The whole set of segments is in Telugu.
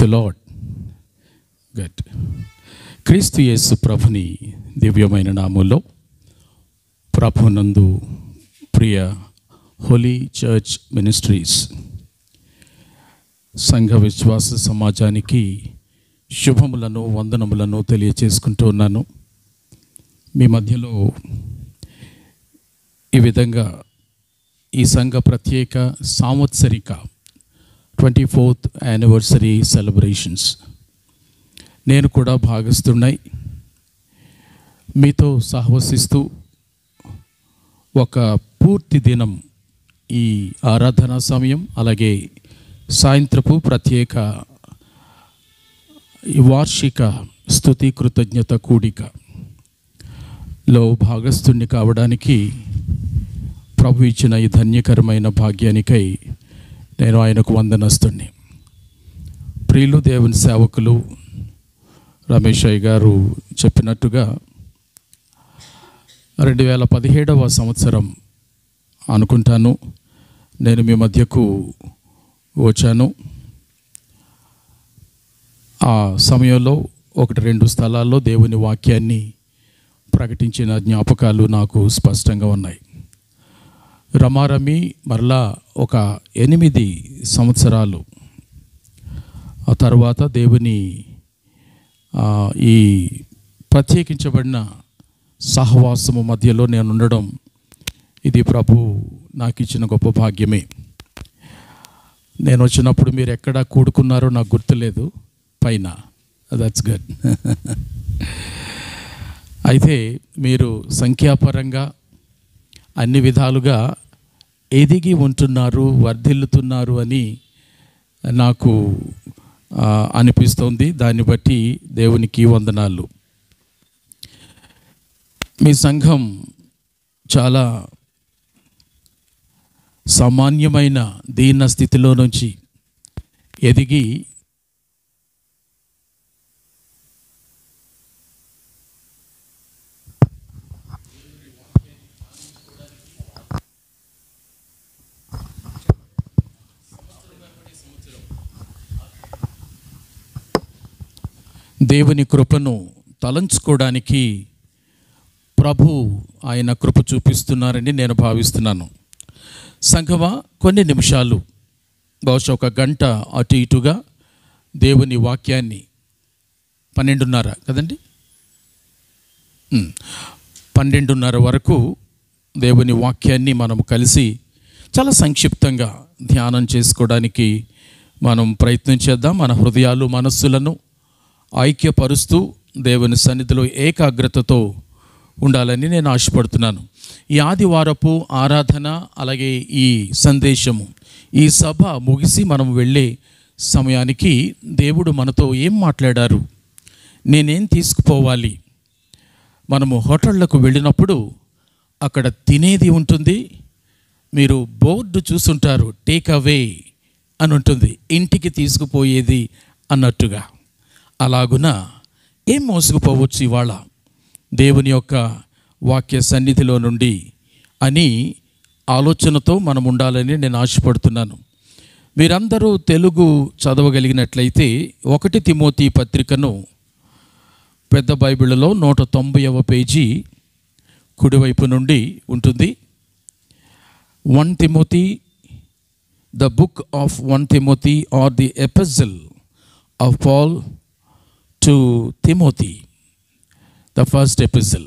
The lord. గుడ్. క్రీస్తు యేసు ప్రభుని దివ్యమైన నామంలో ప్రభునందు ప్రియ హోలీ చర్చ్ మినిస్ట్రీస్ సంఘ విశ్వాస సమాజానికి శుభములను వందనములను తెలియచేసుకుంటూ ఉన్నాను. మీ మధ్యలో ఈ విధంగా ఈ సంఘ ప్రత్యేక సాంవత్సరిక 24th యానివర్సరీ సెలబ్రేషన్స్ నేను కూడా భాగస్తున్నాయి. మీతో సహవసిస్తూ ఒక పూర్తి దినం ఈ ఆరాధనా సమయం, అలాగే సాయంత్రపు ప్రత్యేక ఈ వార్షిక స్తుతి కృతజ్ఞత కూడికలో భాగస్తుని కావడానికి ప్రభు ఇచ్చిన ఈ ధన్యకరమైన భాగ్యానికై నేను ఆయనకు వందనస్తుని. ప్రియులు దేవుని సేవకులు రమేష్ అయ్య గారు చెప్పినట్టుగా 2017వ సంవత్సరం అనుకుంటాను నేను మీ మధ్యకు వచ్చాను. ఆ సమయంలో 1-2 స్థలాల్లో దేవుని వాక్యాన్ని ప్రకటించిన జ్ఞాపకాలు నాకు స్పష్టంగా ఉన్నాయి. రమారమి మరలా ఒక 8 సంవత్సరాలు ఆ తర్వాత దేవుని ఈ ప్రత్యేకించబడిన సహవాసము మధ్యలో నేను ఉండడం, ఇది ప్రభు నాకు ఇచ్చిన గొప్ప భాగ్యమే. నేను వచ్చినప్పుడు మీరు ఎక్కడ కూడుకున్నారో నాకు గుర్తులేదు, పైన. That's good. అయితే మీరు సంఖ్యాపరంగా అన్ని విధాలుగా ఎదిగి ఉంటున్నారు, వర్ధిల్లుతున్నారు అని నాకు అనిపిస్తోంది. దాన్ని బట్టి దేవునికి వందనాలు. మీ సంఘం చాలా సామాన్యమైన దీన స్థితిలో నుంచి ఎదిగి దేవుని కృపను తలంచుకోవడానికి ప్రభు ఆయన కృప చూపిస్తున్నారని నేను భావిస్తున్నాను. సంఘమా, కొన్ని నిమిషాలు, బహుశా 1 గంట అటు ఇటుగా దేవుని వాక్యాన్ని 12:30 కదండి, 12:30 వరకు దేవుని వాక్యాన్ని మనం కలిసి చాలా సంక్షిప్తంగా ధ్యానం చేసుకోవడానికి మనం ప్రయత్నం చేద్దాం. మన హృదయాలు మనస్సులను ఐక్యపరుస్తూ దేవుని సన్నిధిలో ఏకాగ్రతతో ఉండాలని నేను ఆశపడుతున్నాను. ఈ ఆదివారపు ఆరాధన, అలాగే ఈ సందేశము, ఈ సభ ముగిసి మనం వెళ్ళే సమయానికి దేవుడు మనతో ఏం మాట్లాడారు, నేనేం తీసుకుపోవాలి. మనము హోటళ్లకు వెళ్ళినప్పుడు అక్కడ తినేది ఉంటుంది, మీరు బోర్డు చూసుంటారు, టేక్ అవే అని ఉంటుంది, ఇంటికి తీసుకుపోయేది అన్నట్టుగా. అలాగున ఏం మోసుకుపోవచ్చు ఇవాళ దేవుని యొక్క వాక్య సన్నిధిలో నుండి అని ఆలోచనతో మనం ఉండాలని నేను ఆశపడుతున్నాను. మీరందరూ తెలుగు చదవగలిగినట్లయితే 1 తిమోతి పత్రికను పెద్ద బైబిల్లో 190వ పేజీ కుడివైపు నుండి ఉంటుంది. 1 Timothy, the book of 1 Timothy, or the epistle of Paul to Timothy, the first epistle.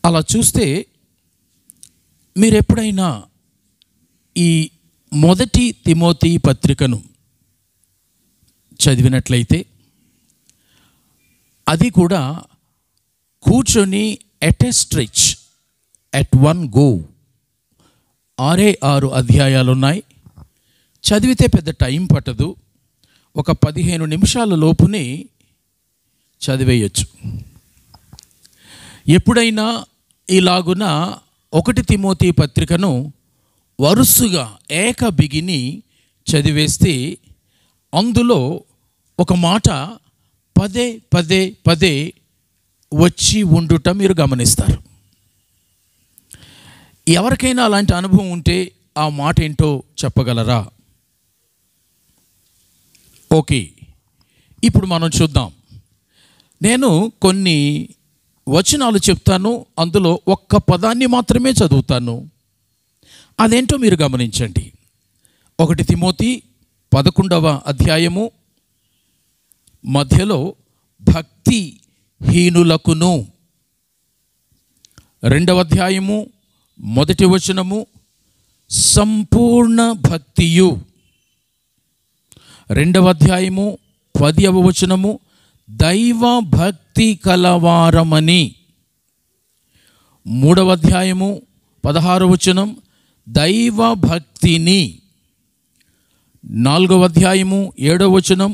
అలా చూస్తే మీరు ఎప్పుడైనా ఈ 1 తిమోతి పత్రికను చదివినట్లయితే అది కూడా కూర్చొని at a stretch, at one go 6 అధ్యాయాలు ఉన్నాయి. చదివితే పెద్ద టైం పట్టదు, ఒక 15 నిమిషాల లోపునే చదివేయచ్చు. ఎప్పుడైనా ఇలాగున 1 తిమోతి పత్రికను వరుసగా బిగిని చదివేస్తే అందులో ఒక మాట పదే వచ్చి ఉండుట మీరు గమనిస్తారు. ఎవరికైనా అలాంటి అనుభవం ఉంటే ఆ మాట ఏంటో చెప్పగలరా? ఓకే, ఇప్పుడు మనం చూద్దాం. నేను కొన్ని వచనాలు చెప్తాను, అందులో ఒక్క పదాన్ని మాత్రమే చదువుతాను. అదేంటో మీరు గమనించండి. 1 తిమోతి 11వ అధ్యాయము మధ్యలో భక్తి హీనులకును, 2వ అధ్యాయము 1వ వచనము సంపూర్ణ భక్తియు, 2వ అధ్యాయము 10వ వచనము దైవ భక్తి కలవారమని, 3వ అధ్యాయము 16వ వచనం దైవ భక్తిని, 4వ అధ్యాయము 7వ వచనం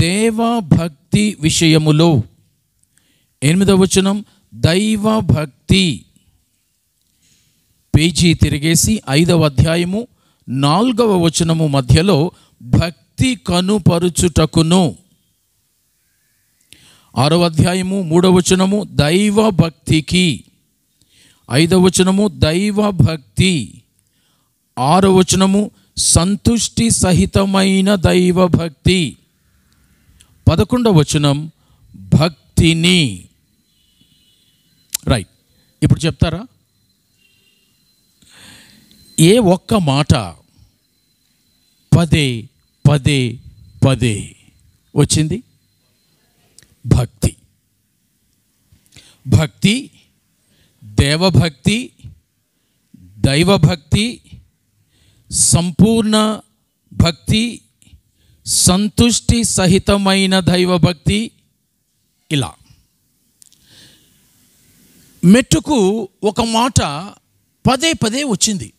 దేవ భక్తి విషయములో, 8వ వచనం దైవ భక్తి. పేజీ తిరిగేసి 5వ అధ్యాయము 4వ వచనము మధ్యలో భక్తి కనుపరుచుటకును, 6వ అధ్యాయము 3వ వచనము దైవ భక్తికి, 5వ వచనము దైవ భక్తి, 6వ వచనము సంతుష్టి సహితమైన దైవ భక్తి, 11వ వచనం భక్తిని. రైట్, ఇప్పుడు చెప్తారా? ఏ ఒక్క మాట పదే పదే పదే వచ్చింది? భక్తి. భక్తి, దేవభక్తి, దైవభక్తి, సంపూర్ణ భక్తి, సంతుష్టి సహితమైన దైవభక్తి. ఇలా మెట్టుకు ఒక మాట పదే పదే వచ్చింది,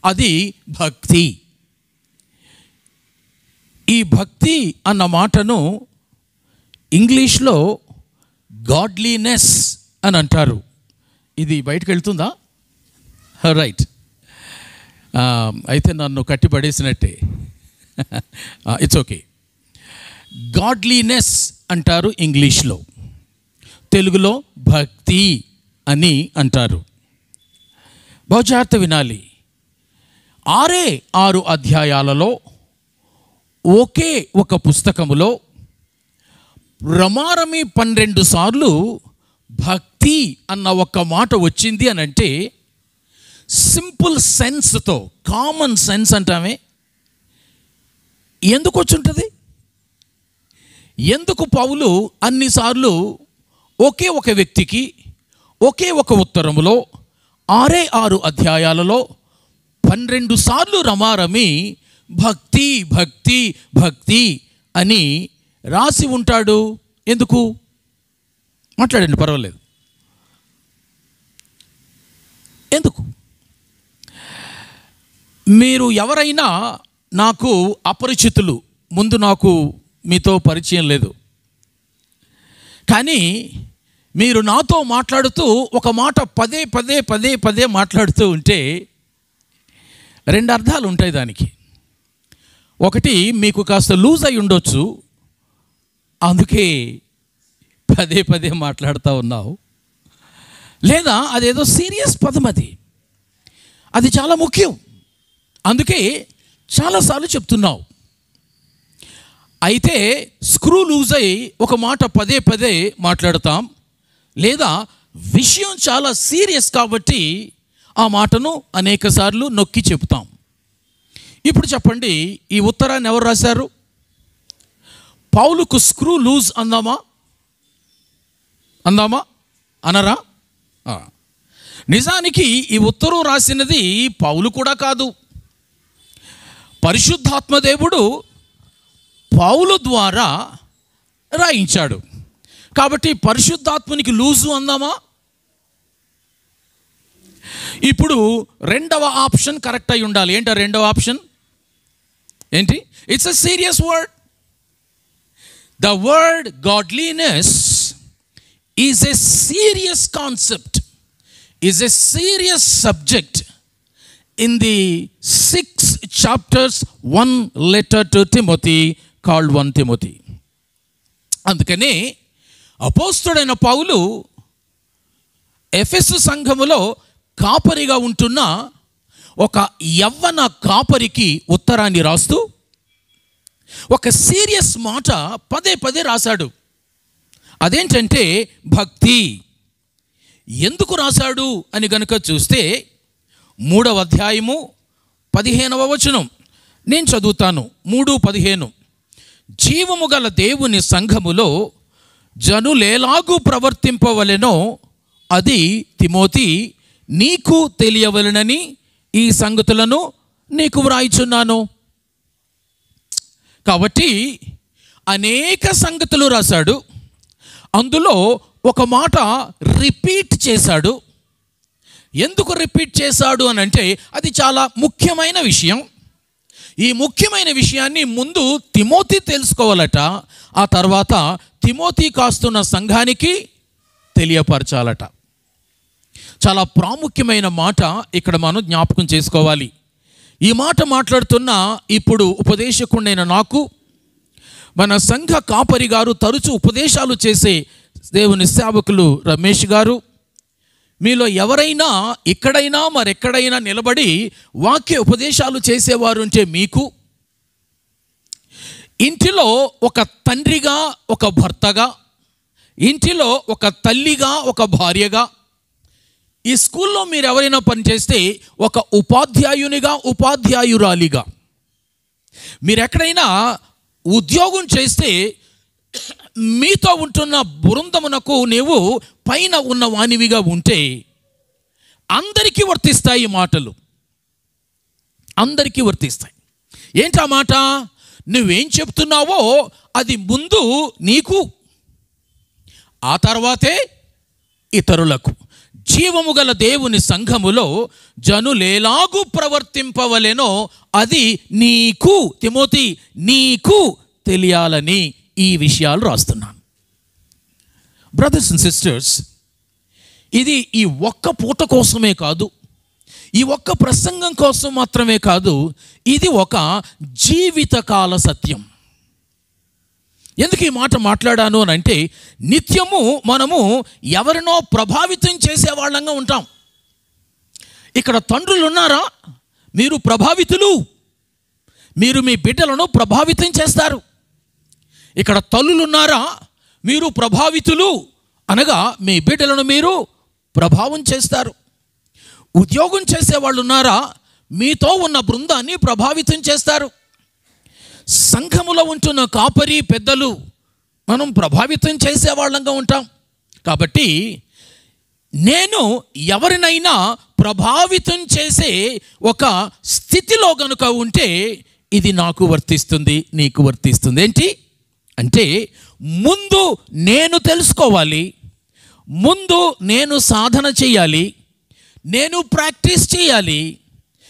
అది భక్తి. ఈ భక్తి అన్న మాటను ఇంగ్లీష్లో గాడ్లీనెస్ అని అంటారు. ఇది బయటకు వెళ్తుందా? రైట్, అయితే నన్ను కట్టిపడేసినట్టే. It's okay. గాడ్లీనెస్ అంటారు ఇంగ్లీష్లో, తెలుగులో భక్తి అని అంటారు. బహుజాగ్రత్త వినాలి. 6 అధ్యాయాలలో ఒకే ఒక పుస్తకములో రమారమి 12 సార్లు భక్తి అన్న ఒక్క మాట వచ్చింది అని అంటే, సింపుల్ సెన్స్తో, కామన్ సెన్స్ అంటామే, ఎందుకు వచ్చుంటుంది? ఎందుకు పౌలు అన్నిసార్లు ఒకే ఒక వ్యక్తికి ఒకే ఒక ఉత్తరములో 6 అధ్యాయాలలో 12 సార్లు రమారమి భక్తి భక్తి భక్తి అని రాసి ఉంటాడు? ఎందుకు? మాట్లాడండి, పర్వాలేదు. ఎందుకు? మీరు ఎవరైనా నాకు అపరిచితులు, ముందు నాకు మీతో పరిచయం లేదు, కానీ మీరు నాతో మాట్లాడుతూ ఒక మాట పదే పదే పదే పదే మాట్లాడుతూ ఉంటే 2 అర్థాలు ఉంటాయి దానికి. ఒకటి, మీకు కాస్త లూజ్ అయి ఉండొచ్చు, అందుకే పదే పదే మాట్లాడుతూ ఉన్నావు. లేదా అదేదో సీరియస్ పదం, అది చాలా ముఖ్యం, అందుకే చాలాసార్లు చెప్తున్నావు. అయితే స్క్రూ లూజ్ అయి ఒక మాట పదే పదే మాట్లాడతాం, లేదా విషయం చాలా సీరియస్ కాబట్టి ఆ మాటను అనేక సార్లు నొక్కి చెప్తాం. ఇప్పుడు చెప్పండి, ఈ ఉత్తరాన్ని ఎవరు రాశారు? పౌలుకు స్క్రూ లూజ్ అందామా? అనరా? నిజానికి ఈ ఉత్తరం రాసినది పౌలు కూడా కాదు, పరిశుద్ధాత్మ దేవుడు పౌలు ద్వారా రాయించాడు. కాబట్టి పరిశుద్ధాత్మనికి లూజు అందామా? ఇప్పుడు 2వ ఆప్షన్ కరెక్ట్ అయి ఉండాలి. ఏంటి 2వ ఆప్షన్? ఏంటి? It's a serious word. The word godliness is a serious concept, is a serious subject in the 6 chapters, 1 letter to Timothy called 1 Timothy. అందుకనే అపోస్తలుడైన పౌలు ఎఫెసు సంఘములో కాపరిగా ఉంటున్న ఒక యవ్వన కాపరికి ఉత్తరాన్ని రాస్తూ ఒక సీరియస్ మాట పదే పదే రాశాడు. అదేంటంటే భక్తి. ఎందుకు రాశాడు అని గనుక చూస్తే 3వ అధ్యాయము 15వ వచనం నేను చదువుతాను. 3:15 జీవము గల దేవుని సంఘములో జనులేలాగూ ప్రవర్తింపవలెనో అది తిమోతి నీకు తెలియవలెనని ఈ సంగతులను నీకు వ్రాయిచున్నాను. కాబట్టి అనేక సంగతులు రాశాడు. అందులో ఒక మాట రిపీట్ చేశాడు. ఎందుకు రిపీట్ చేశాడు అని అంటే అది చాలా ముఖ్యమైన విషయం. ఈ ముఖ్యమైన విషయాన్ని ముందు తిమోతి తెలుసుకోవాలట. ఆ తర్వాత తిమోతి కాస్తున్న సంఘానికి తెలియపరచాలట. చాలా ప్రాముఖ్యమైన మాట ఇక్కడ మనం జ్ఞాపకం చేసుకోవాలి. ఈ మాట మాట్లాడుతున్న ఇప్పుడు ఉపదేశకుడైన నాకు, మన సంఘ కాపరి గారు, తరచూ ఉపదేశాలు చేసే దేవుని సేవకులు రమేష్ గారు, మీలో ఎవరైనా ఇక్కడైనా మరెక్కడైనా నిలబడి వాక్య ఉపదేశాలు చేసేవారు ఉంటే మీకు, ఇంటిలో ఒక తండ్రిగా, ఒక భర్తగా, ఇంటిలో ఒక తల్లిగా, ఒక భార్యగా, ఈ స్కూల్లో మీరు ఎవరైనా పనిచేస్తే ఒక ఉపాధ్యాయునిగా, ఉపాధ్యాయురాలిగా, మీరు ఎక్కడైనా ఉద్యోగం చేస్తే మీతో ఉంటున్న బృందమునకు నీవు పైన ఉన్న వానివిగా ఉంటే అందరికీ వర్తిస్తాయి ఈ మాటలు. అందరికీ వర్తిస్తాయి. ఏంటి ఆ మాట? నువ్వేం చెప్తున్నావో అది ముందు నీకు, ఆ తర్వాతే ఇతరులకు. జీవము గల దేవుని సంఘములో జనులేలాగూ ప్రవర్తింపవలెనో అది నీకు, తిమోతి, నీకు తెలియాలని ఈ విషయాలు రాస్తున్నాను. బ్రదర్స్ అండ్ సిస్టర్స్, ఇది ఈ ఒక్క పూట కోసమే కాదు, ఈ ఒక్క ప్రసంగం కోసం మాత్రమే కాదు, ఇది ఒక జీవితకాల సత్యం. ఎందుకు ఈ మాట మాట్లాడాను అని అంటే, నిత్యము మనము ఎవరినో ప్రభావితం చేసేవాళ్ళంగా ఉంటాం. ఇక్కడ తండ్రులు ఉన్నారా? మీరు ప్రభావితులు. మీరు మీ బిడ్డలను ప్రభావితం చేస్తారు. ఇక్కడ తల్లులు ఉన్నారా? మీరు ప్రభావితులు, అనగా మీ బిడ్డలను మీరు ప్రభావం చేస్తారు. ఉద్యోగం చేసేవాళ్ళు ఉన్నారా? మీతో ఉన్న బృందాన్ని ప్రభావితం చేస్తారు. సంఘములో ఉంటున్న కాపరి పెద్దలు, మనం ప్రభావితం చేసేవాళ్ళంగా ఉంటాం. కాబట్టి నేను ఎవరినైనా ప్రభావితం చేసే ఒక స్థితిలో గనుక ఉంటే ఇది నాకు వర్తిస్తుంది, నీకు వర్తిస్తుంది. ఏంటి అంటే, ముందు నేను తెలుసుకోవాలి, ముందు నేను సాధన చేయాలి, నేను ప్రాక్టీస్ చేయాలి,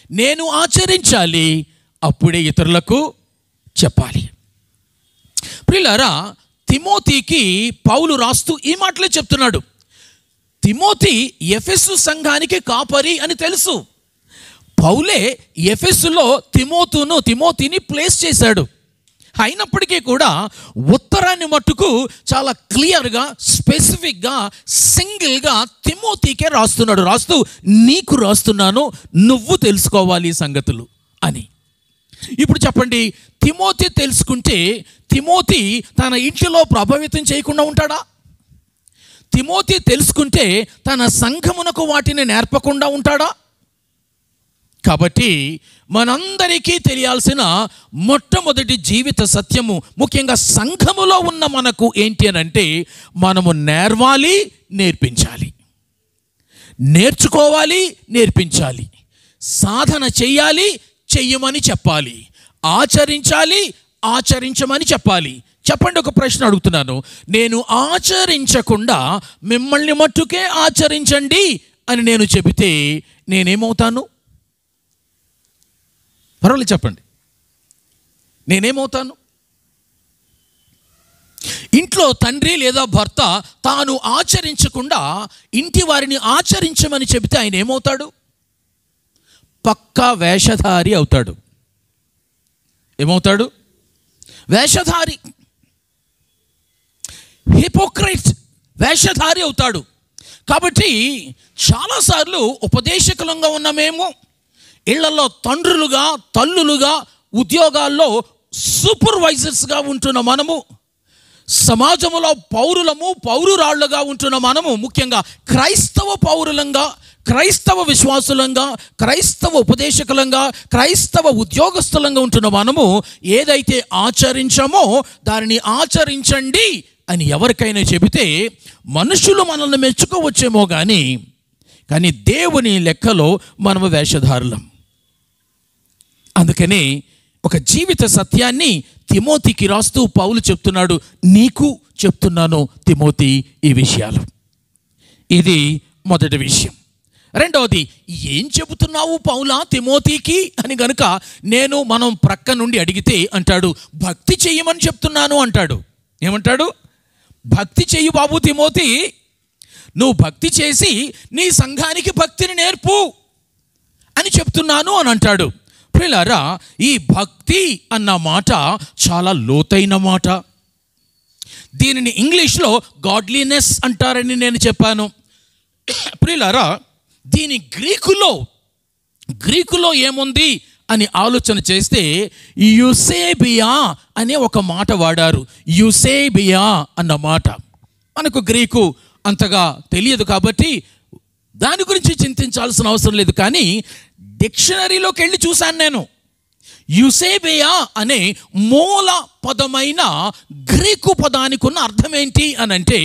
నేను ఆచరించాలి, అప్పుడే ఇతరులకు చెప్పాలి. ప్రియులారా, తిమోతికి పౌలు రాస్తూ ఈ మాటలే చెప్తున్నాడు. తిమోతి ఎఫెసు సంఘానికి కాపరి అని తెలుసు. పౌలే ఎఫెసులో తిమోతిని ప్లేస్ చేశాడు. అయినప్పటికీ కూడా ఉత్తరాన్ని మట్టుకు చాలా క్లియర్గా, స్పెసిఫిక్గా, సింగిల్గా తిమోతికే రాస్తున్నాడు. రాస్తూ నీకు రాస్తున్నాను, నువ్వు తెలుసుకోవాలి సంగతులు అని. ఇప్పుడు చెప్పండి, తిమోతి తెలుసుకుంటే తిమోతి తన ఇంటిలో ప్రభావితం చేయకుండా ఉంటాడా? తిమోతి తెలుసుకుంటే తన సంఘమునకు వాటిని నేర్పకుండా ఉంటాడా? కాబట్టి మనందరికీ తెలియాల్సిన మొట్టమొదటి జీవిత సత్యము, ముఖ్యంగా సంఘములో ఉన్న మనకు ఏంటి అని అంటే, మనము నేర్వాలి, నేర్పించాలి, నేర్చుకోవాలి, నేర్పించాలి, సాధన చెయ్యాలి, చెయ్యమని చెప్పాలి, ఆచరించాలి, ఆచరించమని చెప్పాలి. చెప్పండి, ఒక ప్రశ్న అడుగుతున్నాను. నేను ఆచరించకుండా మిమ్మల్ని మట్టుకే ఆచరించండి అని నేను చెబితే నేనేమవుతాను? పర్వాలేదు చెప్పండి, నేనేమవుతాను? ఇంట్లో తండ్రి లేదా భర్త తాను ఆచరించకుండా ఇంటి వారిని ఆచరించమని చెబితే ఆయన ఏమవుతాడు? పక్కా వేషధారి అవుతాడు. ఏమవుతాడు? వేషధారి, హిపోక్రైట్, వేషధారి అవుతాడు. కాబట్టి చాలాసార్లు ఉపదేశకులంగా ఉన్న మేము ఇళ్లలో తండ్రులుగా, తల్లులుగా, ఉద్యోగాల్లో సూపర్వైజర్స్గా ఉంటున్న మనము, సమాజంలో పౌరురాళ్లుగా ఉంటున్న మనము, ముఖ్యంగా క్రైస్తవ పౌరులంగా, క్రైస్తవ విశ్వాసులంగా, క్రైస్తవ ఉపదేశకులంగా, క్రైస్తవ ఉద్యోగస్తులంగా ఉంటున్న మనము ఏదైతే ఆచరించామో దానిని ఆచరించండి అని ఎవరికైనా చెబితే మనుషులు మనల్ని మెచ్చుకోవచ్చేమో కానీ దేవుని లెక్కలో మనము వేషధారులం. అందుకని ఒక జీవిత సత్యాన్ని తిమోతికి రాస్తూ పౌలు చెప్తున్నాడు, నీకు చెప్తున్నాను తిమోతి ఈ విషయాలు. ఇది మొదటి విషయం. రెండవది, ఏం చెబుతున్నావు పౌలా తిమోతికి అని గనుక మనం ప్రక్క నుండి అడిగితే అంటాడు, భక్తి చెయ్యమని చెప్తున్నాను అంటాడు. ఏమంటాడు? భక్తి చెయ్యి బాబు తిమోతి, నువ్వు భక్తి చేసి నీ సంఘానికి భక్తిని నేర్పు అని చెప్తున్నాను అని అంటాడు. ప్రియులారా, ఈ భక్తి అన్న మాట చాలా లోతైన మాట. దీనిని ఇంగ్లీష్లో గాడ్లీనెస్ అంటారని నేను చెప్పాను. ప్రియులారా, దీని గ్రీకులో ఏముంది అని ఆలోచన చేస్తే యూసేబియా అనే ఒక మాట వాడారు. యూసేబియా అన్న మాట మనకు గ్రీకు అంతగా తెలియదు కాబట్టి దాని గురించి చింతించాల్సిన అవసరం లేదు. కానీ డిక్షనరీలోకి వెళ్ళి చూశాను నేను. యూసేబియా అనే మూల పదమైన గ్రీకు పదానికి ఉన్న అర్థం ఏంటి అని అంటే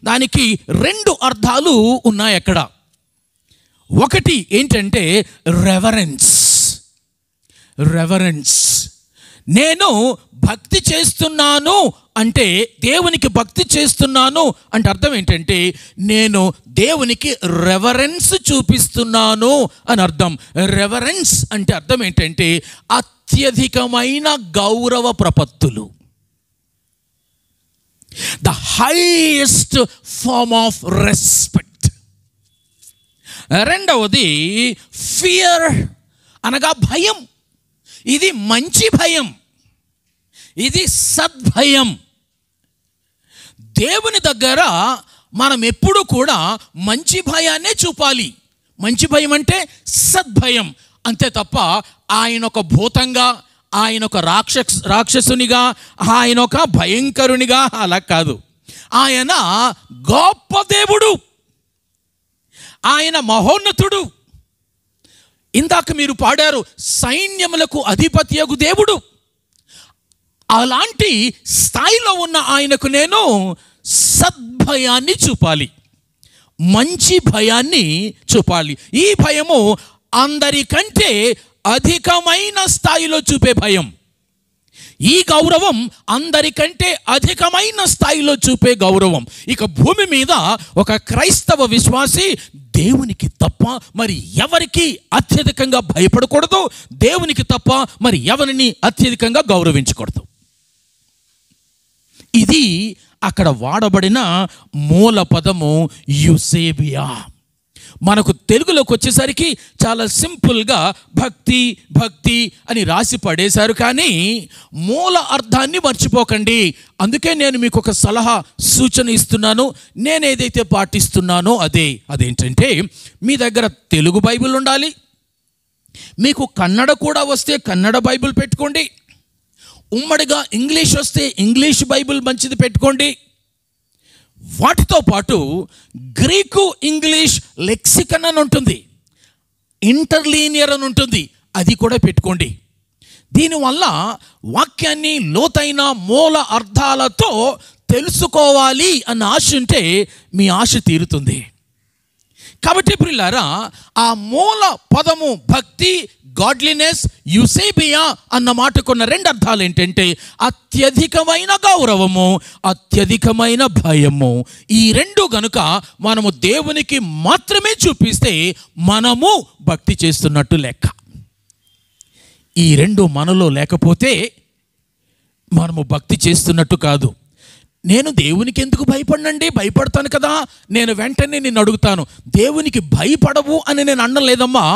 దానికి 2 అర్థాలు ఉన్నాయి అక్కడ. ఒకటి ఏంటంటే రెవరెన్స్. నేను భక్తి చేస్తున్నాను అంటే, దేవునికి భక్తి చేస్తున్నాను అంటే అర్థం ఏంటంటే నేను దేవునికి రెవరెన్స్ చూపిస్తున్నాను అని అర్థం. రెవరెన్స్ అంటే అర్థం ఏంటంటే అత్యధికమైన గౌరవ ప్రపత్తులు, the highest form of respect. రెండవది ఫియర్ అనగా భయం. ఇది మంచి భయం, ఇది సద్భయం. దేవుని దగ్గర మనం ఎప్పుడు కూడా మంచి భయాన్నే చూపాలి. మంచి భయం అంటే సద్భయం, అంతే తప్ప ఆయన ఒక భూతంగా, ఆయన ఒక రాక్షసునిగా, ఆయన ఒక భయంకరునిగా అలా కాదు. ఆయన గొప్ప దేవుడు, ఆయన మహోన్నతుడు. ఇందాక మీరు పాడారు, సైన్యములకు అధిపత్యగు దేవుడు. అలాంటి స్థాయిలో ఉన్న ఆయనకు నేను సద్భయాన్ని చూపాలి, మంచి భయాన్ని చూపాలి. ఈ భయము అందరికంటే అధికమైన స్థాయిలో చూపే భయం. ఈ గౌరవం అందరికంటే అధికమైన స్థాయిలో చూపే గౌరవం. ఇక భూమి మీద ఒక క్రైస్తవ విశ్వాసి దేవునికి తప్ప మరి ఎవరికి అత్యధికంగా భయపడకూడదు, దేవునికి తప్ప మరి ఎవరిని అత్యధికంగా గౌరవించకూడదు. ఇది అక్కడ వాడబడిన మూల పదము యూసేబియా. మనకు తెలుగులోకి వచ్చేసరికి చాలా సింపుల్గా భక్తి భక్తి అని రాసి పడేశారు, కానీ మూల అర్థాన్ని మర్చిపోకండి. అందుకే నేను మీకు ఒక సలహా సూచన ఇస్తున్నాను. నేను ఏదైతే పాటిస్తున్నానో అదేంటంటే, మీ దగ్గర తెలుగు బైబిల్ ఉండాలి, మీకు కన్నడ కూడా వస్తే కన్నడ బైబిల్ పెట్టుకోండి, ఉమ్మడిగా ఇంగ్లీష్ వస్తే ఇంగ్లీష్ బైబిల్ మంచిది పెట్టుకోండి. వాటితో పాటు గ్రీకు ఇంగ్లీష్ లెక్సికన్ అని ఉంటుంది, ఇంటర్లీనియర్ అని ఉంటుంది, అది కూడా పెట్టుకోండి. దీనివల్ల వాక్యాన్ని లోతైన మూల అర్థాలతో తెలుసుకోవాలి అన్న ఆశ ఉంటే మీ ఆశ తీరుతుంది. కాబట్టి ప్రియులారా, ఆ మూల పదము భక్తి, గాడ్లీనెస్, యూసేబియా అన్న మాటకున్న 2 అర్థాలు ఏంటంటే అత్యధికమైన గౌరవము, అత్యధికమైన భయము. ఈ 2 గనుక మనము దేవునికి మాత్రమే చూపిస్తే మనము భక్తి చేస్తున్నట్టు లెక్క. ఈ 2 మనలో లేకపోతే మనము భక్తి చేస్తున్నట్టు కాదు. నేను దేవునికి ఎందుకు భయపడనండి, భయపడతాను కదా. నేను వెంటనే నిన్ను అడుగుతాను, దేవునికి భయపడవు అని నేను అనలేదమ్మా,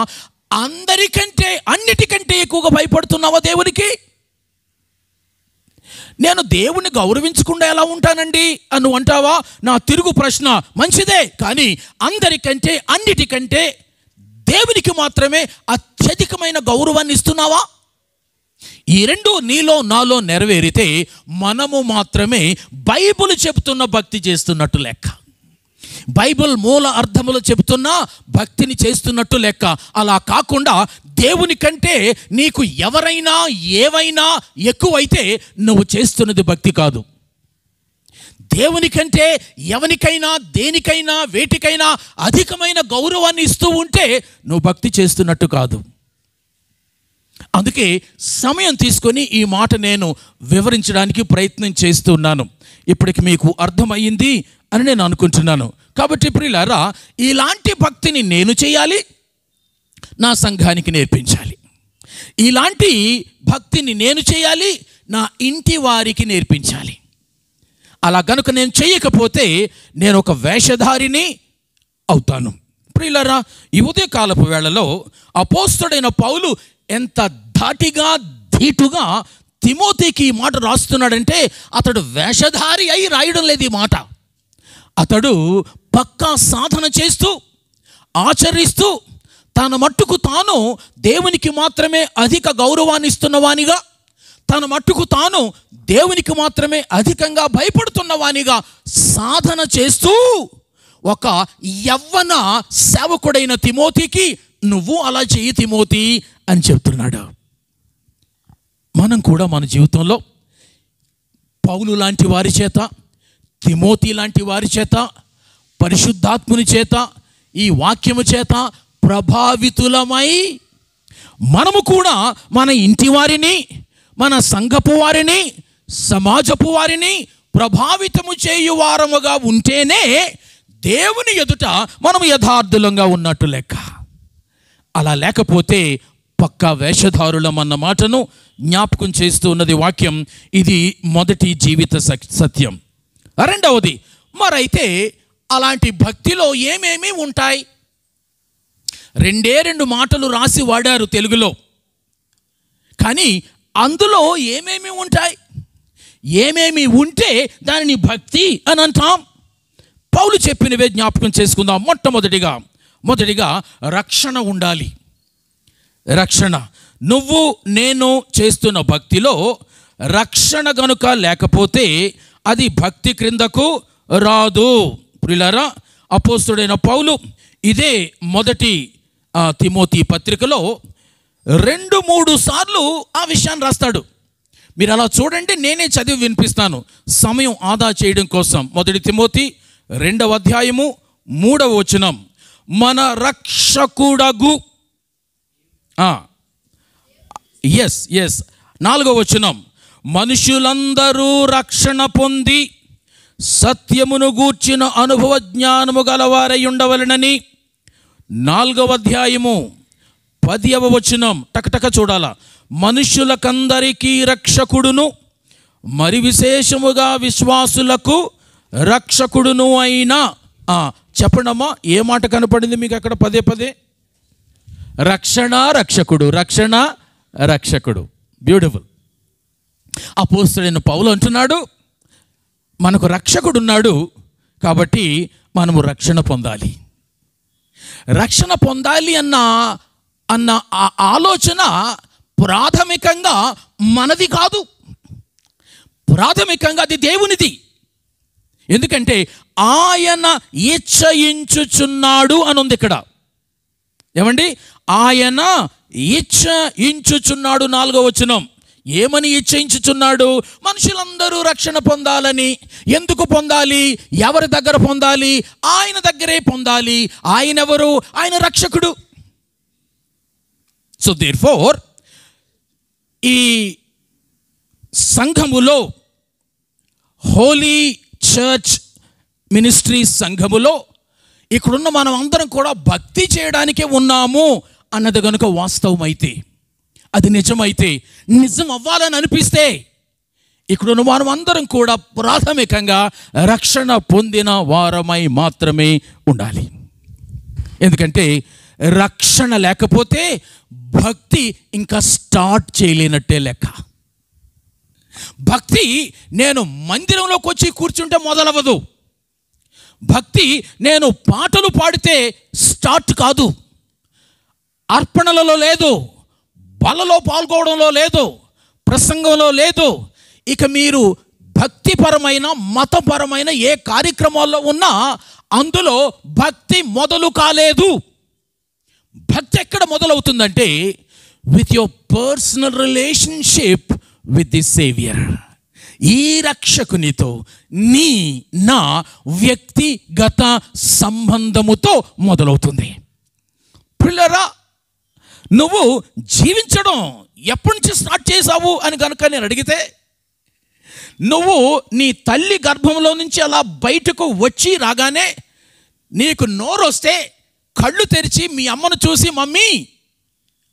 అందరికంటే అన్నిటికంటే ఎక్కువగా భయపడుతున్నావా దేవునికి? నేను దేవుని గౌరవించకుండా ఎలా ఉంటానండి అని అంటావా? నా తిరుగు ప్రశ్న మంచిదే, కానీ అందరికంటే అన్నిటికంటే దేవునికి మాత్రమే అత్యధికమైన గౌరవాన్ని ఇస్తున్నావా? ఈ రెండు నీలో నాలో నెరవేరితే మనము మాత్రమే బైబిల్ చెబుతున్న భక్తి చేస్తున్నట్టు లెక్క. బైబిల్ మూల అర్థములు చెబుతున్నా భక్తిని చేస్తున్నట్టు లెక్క. అలా కాకుండా దేవుని కంటే నీకు ఎవరైనా ఏవైనా ఎక్కువైతే నువ్వు చేస్తున్నది భక్తి కాదు. దేవుని కంటే ఎవరికైనా దేనికైనా వేటికైనా అధికమైన గౌరవాన్ని ఇస్తూ ఉంటే నువ్వు భక్తి చేస్తున్నట్టు కాదు. అందుకే సమయం తీసుకొని ఈ మాట నేను వివరించడానికి ప్రయత్నం చేస్తున్నాను. ఇప్పటికి మీకు అర్థమయ్యింది అని నేను అనుకుంటున్నాను. కాబట్టి ప్రియులారా, ఇలాంటి భక్తిని నేను చేయాలి, నా సంఘానికి నేర్పించాలి. ఇలాంటి భక్తిని నేను చేయాలి, నా ఇంటి వారికి నేర్పించాలి. అలా గనుక నేను చేయకపోతే నేను ఒక వేషధారిని అవుతాను. ప్రియులారా, ఈ ఉదయకాలపు వేళలో అపోస్తలుడైన పౌలు ఎంత ధాటిగా ధీటుగా తిమోతికి ఈ మాట రాస్తున్నాడంటే అతడు వేషధారి అయి రాయడం లేదు ఈ మాట. అతడు పక్కా సాధన చేస్తూ ఆచరిస్తూ తన మట్టుకు తాను దేవునికి మాత్రమే అధిక గౌరవాన్ని ఇస్తున్నవానిగా, తన మట్టుకు తాను దేవునికి మాత్రమే అధికంగా భయపడుతున్నవానిగా సాధన చేస్తూ ఒక యవ్వన సేవకుడైన తిమోతికి నువ్వు అలా చెయ్యి తిమోతి అని చెప్తున్నాడు. మనం కూడా మన జీవితంలో పౌలు లాంటి వారి చేత, తిమోతి లాంటి వారి చేత, పరిశుద్ధాత్ముని చేత, ఈ వాక్యము చేత ప్రభావితులమై మనము కూడా మన ఇంటి వారిని, మన సంఘపు వారిని, సమాజపు వారిని ప్రభావితము చేయువారముగా ఉంటేనే దేవుని ఎదుట మనం యథార్థులంగా ఉన్నట్టు లెక్క. అలా లేకపోతే పక్కా వేషధారులం అన్న మాటను జ్ఞాపకం చేస్తూ ఉన్నది వాక్యం. ఇది మొదటి జీవిత సత్యం. రెండవది, మరైతే అలాంటి భక్తిలో ఏమేమి ఉంటాయి? రెండు మాటలు రాసి వాడారు తెలుగులో, కానీ అందులో ఏమేమి ఉంటాయి? ఏమేమి ఉంటే దానిని భక్తి అని అంటాం? పౌలు చెప్పినవే జ్ఞాపకం చేసుకుందాం. మొదటిగా రక్షణ ఉండాలి. రక్షణ. నువ్వు నేను చేస్తున్న భక్తిలో రక్షణ గనుక లేకపోతే అది భక్తి క్రిందకు రాదు. ప్రియులారా, అపోస్తలుడైన పౌలు ఇదే మొదటి తిమోతి పత్రికలో 2-3 సార్లు ఆ విషయాన్ని రాస్తాడు. మీరు అలా చూడండి, నేనే చదివి వినిపిస్తాను సమయం ఆదా చేయడం కోసం. మొదటి తిమోతి 2వ అధ్యాయము 3వ వచనం, మన రక్షకుడగు 4వ వచనం, మనుషులందరూ రక్షణ పొంది సత్యమును గూర్చిన అనుభవ జ్ఞానము గలవారై ఉండవలెనని 4వ అధ్యాయము 10వ వచనం టకటక చూడాల. మనుషులకందరికీ రక్షకుడును మరి విశేషముగా విశ్వాసులకు రక్షకుడును అయినా, చెప్పండమ్మా, ఏ మాట కనపడింది మీకు అక్కడ పదే? రక్షణ రక్షకుడు. బ్యూటిఫుల్. అపోస్తలుడైన పౌలు అంటున్నాడు, మనకు రక్షకుడు ఉన్నాడు కాబట్టి మనము రక్షణ పొందాలి. రక్షణ పొందాలి అన్న ఆ ఆలోచన ప్రాథమికంగా మనది కాదు, ప్రాథమికంగా అది దేవునిది. ఎందుకంటే ఆయన ఇచ్చయించుచున్నాడు అని ఉంది ఇక్కడ. ఏమండి? ఆయన ఇచ్చయించుచున్నాడు. 4వ వచనం, ఏమని ఇచ్చయించుచున్నాడు? మనుషులందరూ రక్షణ పొందాలని. ఎందుకు పొందాలి? ఎవరి దగ్గర పొందాలి? ఆయన దగ్గరే పొందాలి. ఆయన ఎవరు? ఆయన రక్షకుడు. సో దేర్ఫోర్ ఈ సంఘములో, హోలీ చర్చ్ మినిస్ట్రీ సంఘములో ఇక్కడున్న మనం అందరం కూడా భక్తి చేయడానికే ఉన్నాము అన్నది కనుక వాస్తవమైతే, అది నిజమైతే, నిజం అవ్వాలని అనిపిస్తే ఇక్కడున్న మనం అందరం కూడా ప్రాథమికంగా రక్షణ పొందిన వారమై మాత్రమే ఉండాలి. ఎందుకంటే రక్షణ లేకపోతే భక్తి ఇంకా స్టార్ట్ చేయలేనట్టే లెక్క. భక్తి నేను మందిరంలోకి వచ్చి కూర్చుంటే మొదలవ్వదు. భక్తి నేను పాటలు పాడితే స్టార్ట్ కాదు. అర్పణలలో లేదు, బలలో పాల్గొనడంలో లేదు, ప్రసంగంలో లేదు. ఇక మీరు భక్తిపరమైన మతపరమైన ఏ కార్యక్రమాల్లో ఉన్నా అందులో భక్తి మొదలు కాలేదు. భక్తి ఎక్కడ మొదలవుతుందంటే with your personal relationship with the saviour. ఈ రక్షకునితో నా వ్యక్తిగత సంబంధముతో మొదలవుతుంది. పిల్లరా, నువ్వు జీవించడం ఎప్పటి నుంచి స్టార్ట్ చేసావు అని కనుక నేను అడిగితే, నువ్వు నీ తల్లి గర్భంలో నుంచి అలా బయటకు వచ్చి రాగానే నీకు నోరు వస్తే కళ్ళు తెరిచి మీ అమ్మను చూసి మమ్మీ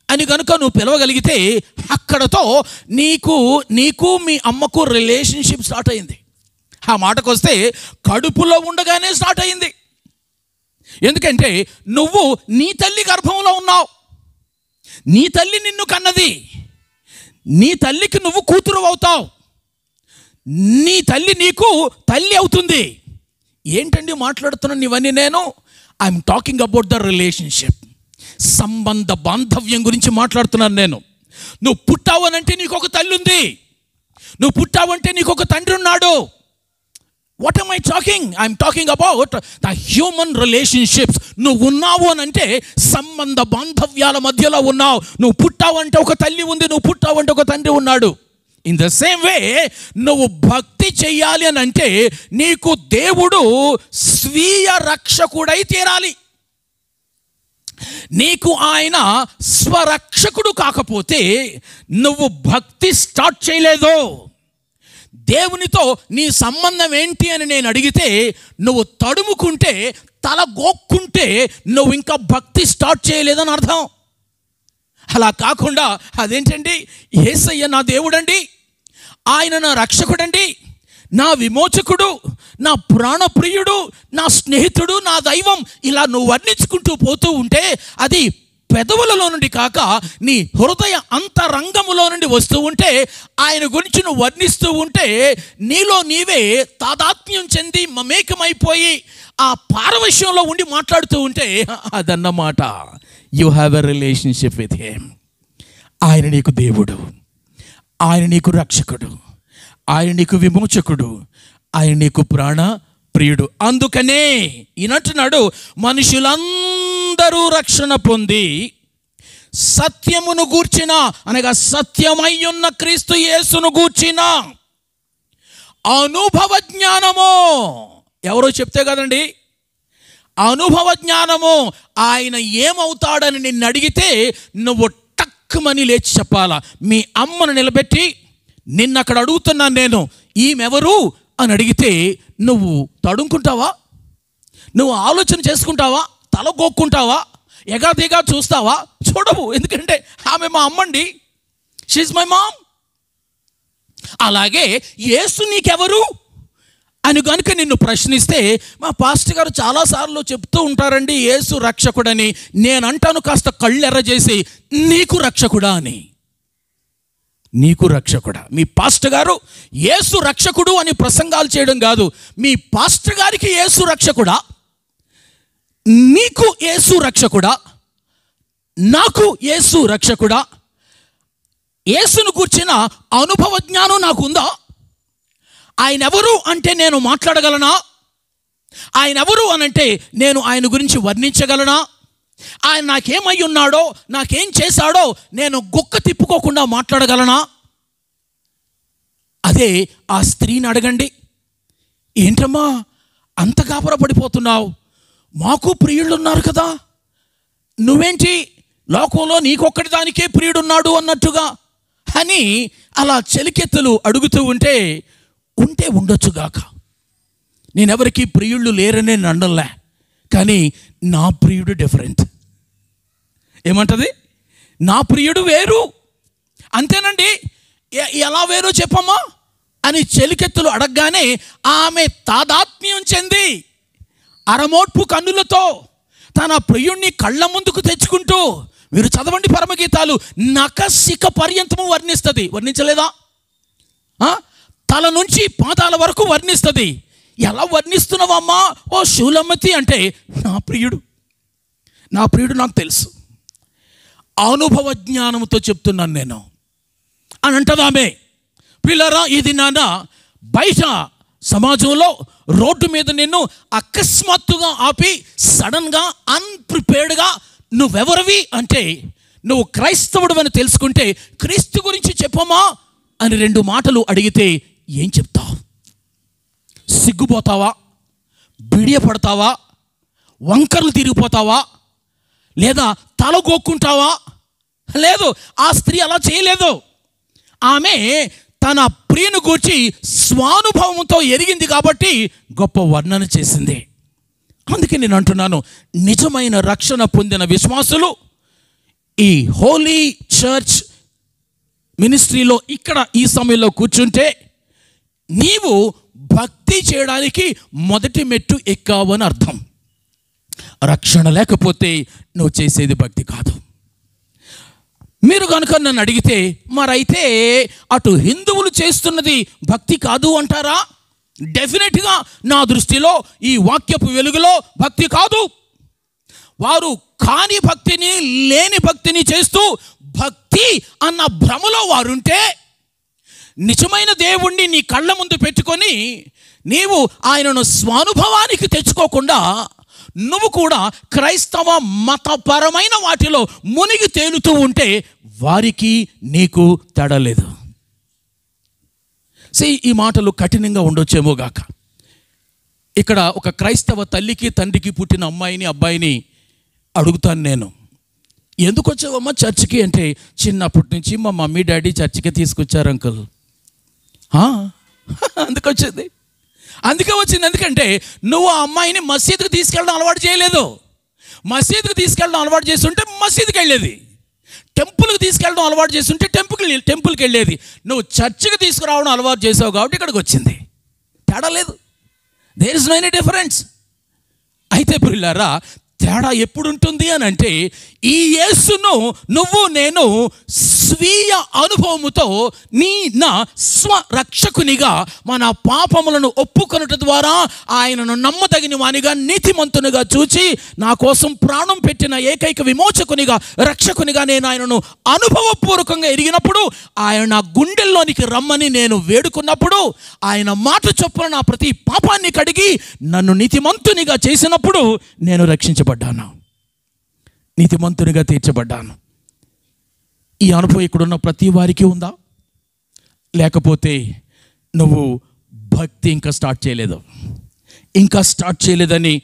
అని కనుక నువ్వు పిలవగలిగితే అక్కడతో నీకు మీ అమ్మకు రిలేషన్షిప్ స్టార్ట్ అయింది. ఆ మాటకు వస్తే కడుపులో ఉండగానే స్టార్ట్ అయింది. ఎందుకంటే నువ్వు నీ తల్లి గర్భంలో ఉన్నావు. నీ తల్లి నిన్ను కన్నది. నీ తల్లికి నువ్వు కూతురు అవుతావు. నీ తల్లి నీకు తల్లి అవుతుంది. ఏంటండి మాట్లాడుతున్నాను ఇవన్నీ? I'm talking about the relationship, సంబంధ బాంధవ్యం గురించి మాట్లాడుతున్నాను నేను. నువ్వు పుట్టావనంటే నీకు ఒక తల్లి ఉంది. నువ్వు పుట్టావంటే నీకు ఒక తండ్రి ఉన్నాడు. What am I talking? I'm talking about the human relationships. నువ్వు ఉన్నావు అని అంటే సంబంధ బాంధవ్యాల మధ్యలో ఉన్నావు. నువ్వు పుట్టావంటే ఒక తల్లి ఉంది, నువ్వు పుట్టావంటే ఒక తండ్రి ఉన్నాడు. ఇన్ ద సేమ్ వే నువ్వు భక్తి చెయ్యాలి అని అంటే నీకు దేవుడు స్వీయ రక్షకుడై తీరాలి. నీకు ఆయన స్వరక్షకుడు కాకపోతే నువ్వు భక్తి స్టార్ట్ చేయలేదు. దేవునితో నీ సంబంధం ఏంటి అని నేను అడిగితే నువ్వు తడుముకుంటే, తల గోక్కుంటే నువ్వు ఇంకా భక్తి స్టార్ట్ చేయలేదని అర్థం. అలా కాకుండా అదేంటండి, యేసయ్య నా దేవుడండి, ఆయన నా రక్షకుడండి, నా విమోచకుడు, నా ప్రాణప్రియుడు, నా స్నేహితుడు, నా దైవం, ఇలా నువ్వు వర్ణించుకుంటూ పోతూ ఉంటే అది పెదవులలో నుండి కాక నీ హృదయ అంతరంగములో నుండి వస్తూ ఉంటే, ఆయన గురించి నువ్వు వర్ణిస్తూ ఉంటే నీలో నీవే తాదాత్మ్యం చెంది మమేకమైపోయి ఆ పారవశ్యంలో ఉండి మాట్లాడుతూ ఉంటే అదన్నమాట you have a relationship with him. ఆయన నీకు దేవుడు, ఆయన నీకు రక్షకుడు, ఆయన నీకు విమోచకుడు, ఆయన నీకు ప్రాణ ప్రియుడు. అందుకనే ఈయనంటున్నాడు, మనుషులందరూ రక్షణ పొంది సత్యమును గూర్చిన, అనగా సత్యమయ్యున్న క్రీస్తు యేసును గూర్చిన అనుభవ జ్ఞానము. ఎవరో చెప్తే కదండి అనుభవ జ్ఞానము. ఆయన ఏమవుతాడని నిన్ను అడిగితే నువ్వు టక్కుమని లేచి చెప్పాలా. మీ అమ్మను నిలబెట్టి నిన్ను అక్కడ అడుగుతున్నాను నేను, ఈమెవరు అని అడిగితే నువ్వు తడుముకుంటావా? నువ్వు ఆలోచన చేసుకుంటావా? తల గోక్కుంటావా? ఎగాదిగా చూస్తావా? చూడవు. ఎందుకంటే ఆమె మా అమ్మండి, షీఈ్ మై మామ్. అలాగే యేసు నీకెవరు అని కనుక నిన్ను ప్రశ్నిస్తే, మా పాస్టర్ గారు చాలాసార్లు చెప్తూ ఉంటారండి యేసు రక్షకుడని. నేనంటాను కాస్త కళ్ళెర్ర చేసి, నీకు రక్షకుడా అని. నీకు రక్షకుడా? మీ పాస్టర్ గారు యేసు రక్షకుడు అని ప్రసంగాలు చేయడం కాదు. మీ పాస్టర్ గారికి యేసు రక్షకుడా? నీకు యేసు రక్షకుడా? నాకు యేసు రక్షకుడా? యేసును కూర్చిన అనుభవ జ్ఞానం నాకుందా? ఆయన ఎవరు అంటే నేను మాట్లాడగలనా? ఆయన ఎవరు అనంటే నేను ఆయన గురించి వర్ణించగలనా? ఆయన నాకేమై ఉన్నాడో, నాకేం చేశాడో నేను గుక్క తిప్పుకోకుండా మాట్లాడగలనా? అదే ఆ స్త్రీని అడగండి, ఏంటమ్మా అంత గాబరపడిపోతున్నావు? మాకు ప్రియుళ్ళు ఉన్నారు కదా, నువ్వేంటి లోకంలో నీకొక్కటి దానికే ప్రియుడున్నాడు అన్నట్టుగా అని అలా చెలికెత్తులు అడుగుతూ ఉంటే ఉండొచ్చుగాక. నేనెవరికి ప్రియుళ్ళు లేరనే నన్నలే, కానీ నా ప్రియుడు డిఫరెంట్. ఏమంటది? నా ప్రియుడు వేరు. అంతేనండి. ఎలా వేరు చెప్పమ్మా అని చెలికెత్తులు అడగగానే ఆమె తాదాత్మ్యం చెంది అరమోట్పు కన్నులతో తన ప్రియుణ్ణి కళ్ళ ముందుకు తెచ్చుకుంటూ, మీరు చదవండి పరమగీతాలు, నఖశిఖ పర్యంతము వర్ణిస్తుంది. వర్ణించలేదా? తల నుంచి పాదాల వరకు వర్ణిస్తుంది. ఎలా వర్ణిస్తున్నావమ్మా ఓ శూలమతి అంటే, నా ప్రియుడు నాకు తెలుసు. అనుభవ జ్ఞానంతో చెప్తున్నాను నేను. అని అంటదామే. పిల్లరా, ఇది నాన్న బయట సమాజంలో రోడ్డు మీద నిన్ను అకస్మాత్తుగా ఆపి సడన్గా అన్ప్రిపేర్డ్గా నువ్వెవరివి అంటే నువ్వు క్రైస్తవుడు అని తెలుసుకుంటే క్రీస్తు గురించి చెప్పమా అని 2 మాటలు అడిగితే ఏం చెప్తావు? సిగ్గుపోతావా? బిడియపడతావా? వంకర్లు తిరిగిపోతావా? లేదా తలగొక్కుంటావా? లేదు, ఆ స్త్రీ అలా చేయలేదు. ఆమె తన ప్రియుని గూర్చి స్వానుభవంతో ఎరిగింది కాబట్టి గొప్ప వర్ణన చేసింది. అందుకే నేను అంటున్నాను, నిజమైన రక్షణ పొందిన విశ్వాసులు ఈ హోలీ చర్చ్ మినిస్ట్రీలో ఇక్కడ ఈ సమయంలో కూర్చుంటే నీవు భక్తి చేయడానికి మొదటి మెట్టు ఎక్కావని అర్థం. రక్షణ లేకపోతే నువ్వు చేసేది భక్తి కాదు. మీరు కనుక నన్ను అడిగితే మరైతే అటు హిందువులు చేస్తున్నది భక్తి కాదు అంటారా? డెఫినెట్గా నా దృష్టిలో ఈ వాక్యపు వెలుగులో భక్తి కాదు. వారు కాని భక్తిని, లేని భక్తిని చేస్తూ భక్తి అన్న భ్రమలో వారుంటే నిజమైన దేవుణ్ణి నీ కళ్ళ ముందు పెట్టుకొని నీవు ఆయనను స్వానుభవానికి తెచ్చుకోకుండా నువ్వు కూడా క్రైస్తవ మతపరమైన వాటిలో మునిగి తేలుతూ ఉంటే వారికి నీకు తేడా లేదు. ఈ మాటలు కఠినంగా ఉండొచ్చేమో గాక. ఇక్కడ ఒక క్రైస్తవ తల్లికి తండ్రికి పుట్టిన అమ్మాయిని అబ్బాయిని అడుగుతాను నేను, ఎందుకు వచ్చావమ్మా చర్చికి అంటే, చిన్నప్పటి నుంచి మా మమ్మీ డాడీ చర్చికి తీసుకొచ్చారు అంకుల్. అందుకే వచ్చింది. ఎందుకంటే నువ్వు ఆ అమ్మాయిని మసీదుకి తీసుకెళ్ళడం అలవాటు చేయలేదు. మసీదుకి తీసుకెళ్ళడం అలవాటు చేస్తుంటే మసీదుకి వెళ్ళేది. టెంపుల్కి తీసుకెళ్ళడం అలవాటు చేస్తుంటే టెంపుల్కి వెళ్ళేది. నువ్వు చర్చికి తీసుకురావడం అలవాటు చేసావు కాబట్టి ఇక్కడికి వచ్చింది. తేడా లేదు. There is no any difference. అయితే పిల్లారా, తేడా ఎప్పుడు ఉంటుంది అని అంటే, ఈ యేసును నువ్వు నేను స్వీయ అనుభవముతో నా స్వరక్షకునిగా మన పాపములను ఒప్పుకొనుట ద్వారా ఆయనను నమ్మదగిన వానిగా నీతిమంతునిగా చూచి నా కోసం ప్రాణం పెట్టిన ఏకైక విమోచకునిగా రక్షకునిగా నేను ఆయనను అనుభవపూర్వకంగా ఎరిగినప్పుడు, ఆయన నా గుండెల్లోనికి రమ్మని నేను వేడుకున్నప్పుడు, ఆయన మాట చొప్పున నా ప్రతి పాపాన్ని కడిగి నన్ను నీతిమంతునిగా చేసినప్పుడు నేను రక్షించబడ్డాను, నీతిమంతునిగా తీర్చబడ్డాను. ఈ అనుభవం ఇక్కడున్న ప్రతి వారికి ఉందా? లేకపోతే నువ్వు భక్తి ఇంకా స్టార్ట్ చేయలేదని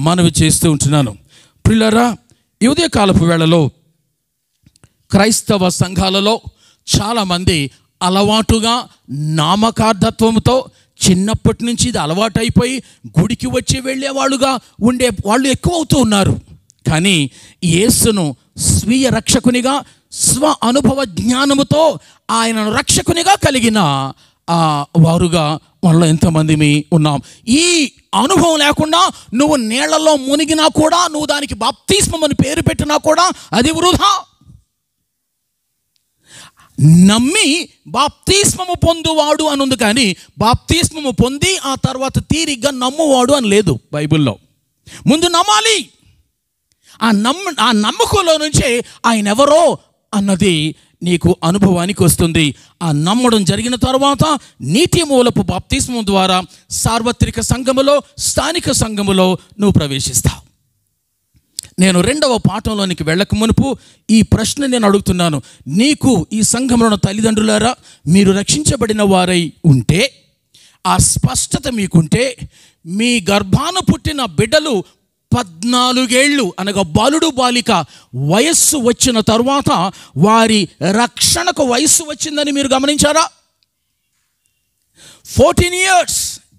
మనవి చేస్తూ ఉంటున్నాను. ప్రియులారా, ఈ ఉదయకాలపు వేళలో క్రైస్తవ సంఘాలలో చాలామంది అలవాటుగా నామకార్థత్వంతో చిన్నప్పటి నుంచి ఇది అలవాటు అయిపోయి గుడికి వచ్చి వెళ్ళేవాళ్ళుగా ఉండే వాళ్ళు ఎక్కువ అవుతూ ఉన్నారు. కానీ యేసును స్వీయ రక్షకునిగా స్వ అనుభవ జ్ఞానముతో ఆయనను రక్షకునిగా కలిగిన వారుగా మనలో ఎంతమంది ఉన్నాం. ఈ అనుభవం లేకుండా నువ్వు నీళ్లలో మునిగినా కూడా, నువ్వు దానికి బాప్తిస్మం అని పేరు పెట్టినా కూడా అది వృధా. నమ్మి బాప్తిస్మము పొందువాడు అని ఉంది, కానీ బాప్తిస్మము పొంది ఆ తర్వాత తీరిగ్గా నమ్మువాడు అని లేదు బైబిల్లో. ముందు నమ్మాలి. ఆ నమ్మకంలో నుంచే ఆయన ఎవరో అన్నది నీకు అనుభవానికి వస్తుంది. ఆ నమ్మడం జరిగిన తర్వాత నీటి మూలపు బాప్తిస్మం ద్వారా సార్వత్రిక సంఘములో, స్థానిక సంఘములో నువ్వు ప్రవేశిస్తావు. నేను 2వ పాఠంలోనికి వెళ్ళక మునుపు ఈ ప్రశ్న నేను అడుగుతున్నాను. నీకు ఈ సంఘంలో తల్లిదండ్రులారా, మీరు రక్షించబడిన వారై ఉంటే, ఆ స్పష్టత మీకుంటే, మీ గర్భాన పుట్టిన బిడ్డలు 14 ఏళ్ళు అనగా బాలుడు బాలిక వయస్సు వచ్చిన తరువాత వారి రక్షణకు వయస్సు వచ్చిందని మీరు గమనించారా? 14 years,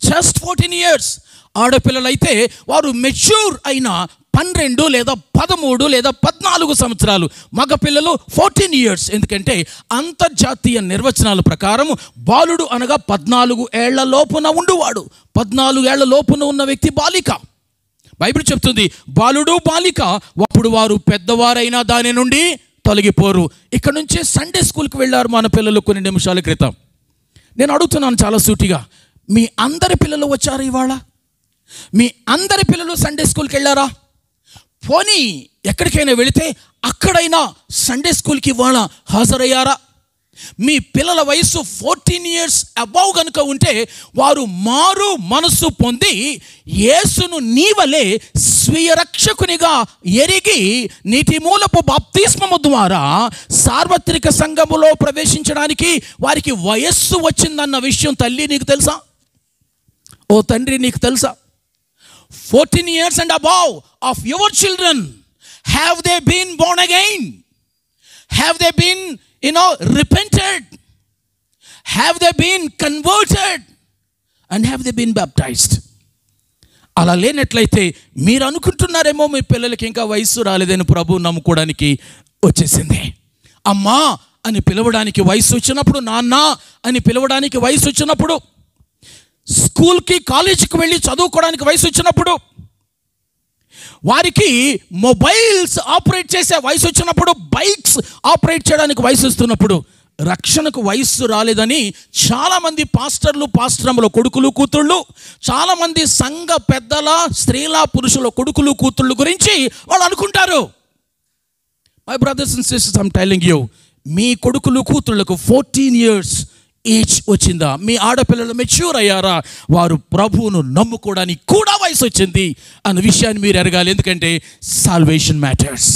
జస్ట్ 14 years. ఆడపిల్లలైతే వారు మెచ్యూర్ అయిన 12 లేదా 13 లేదా 14 సంవత్సరాలు, మగపిల్లలు 14 years. ఎందుకంటే అంతర్జాతీయ నిర్వచనాల ప్రకారం బాలుడు అనగా 14 ఏళ్ల లోపున ఉండువాడు, 14 ఏళ్ల లోపున ఉన్న వ్యక్తి బాలిక. బైబిల్ చెప్తుంది బాలుడు బాలిక అప్పుడు వారు పెద్దవారైనా దాని నుండి తొలగిపోరు. ఇక్కడ నుంచే సండే స్కూల్కి వెళ్ళారు మన పిల్లలు కొన్ని నిమిషాల క్రితం. నేను అడుగుతున్నాను చాలా సూటిగా, మీ అందరి పిల్లలు వచ్చారు ఇవాళ? మీ అందరి పిల్లలు సండే స్కూల్కి వెళ్ళారా? పోనీ ఎక్కడికైనా వెళితే అక్కడైనా సండే స్కూల్కి ఇవాళ హాజరయ్యారా? మీ పిల్లల వయసు 14 years అబౌవ్ కనుక ఉంటే వారు మారు మనసు పొంది యేసును నీవలే స్వీయ రక్షకునిగా ఎరిగి నీటి మూలపు బాప్తిస్మము ద్వారా సార్వత్రిక సంఘములో ప్రవేశించడానికి వారికి వయస్సు వచ్చిందన్న విషయం తల్లి నీకు తెలుసా? ఓ తండ్రి నీకు తెలుసా? 14 years and above of your children, have they been born again? Have they been repented? Have they been converted? And have they been baptized? అలా లేనట్లయితే మీరు అనుకుంటున్నారేమో మీ పిల్లలకి ఇంకా వయస్సు రాలేదని ప్రభు నమ్ముకోవడానికి వచ్చేసింది. అమ్మా అని పిలవడానికి వయసు వచ్చినప్పుడు, నాన్న అని పిలవడానికి వయసు వచ్చినప్పుడు, స్కూల్కి కాలేజీకి వెళ్ళి చదువుకోవడానికి వయసు వచ్చినప్పుడు, వారికి మొబైల్స్ ఆపరేట్ చేసే వయసు వచ్చినప్పుడు, బైక్స్ ఆపరేట్ చేయడానికి వయసు వస్తున్నప్పుడు రక్షణకు వయస్సు రాలేదని చాలామంది పాస్టర్లు, పాస్టరముల కొడుకులు కూతుళ్ళు, చాలామంది సంఘ పెద్దల, స్త్రీల, పురుషుల కొడుకులు కూతుళ్ళు గురించి వాళ్ళు అనుకుంటారు. My brothers and sisters, I'm telling you, మీ కొడుకులు కూతుళ్ళకు 14 years ఈచ్ వచ్చిందా? మీ ఆడపిల్లలు మెచ్యూర్ అయ్యారా? వారు ప్రభువును నమ్ముకోవడానికి కూడా వయసు వచ్చింది అన్న విషయాన్ని మీరు ఎరగాలి. ఎందుకంటే సాల్వేషన్ మ్యాటర్స్.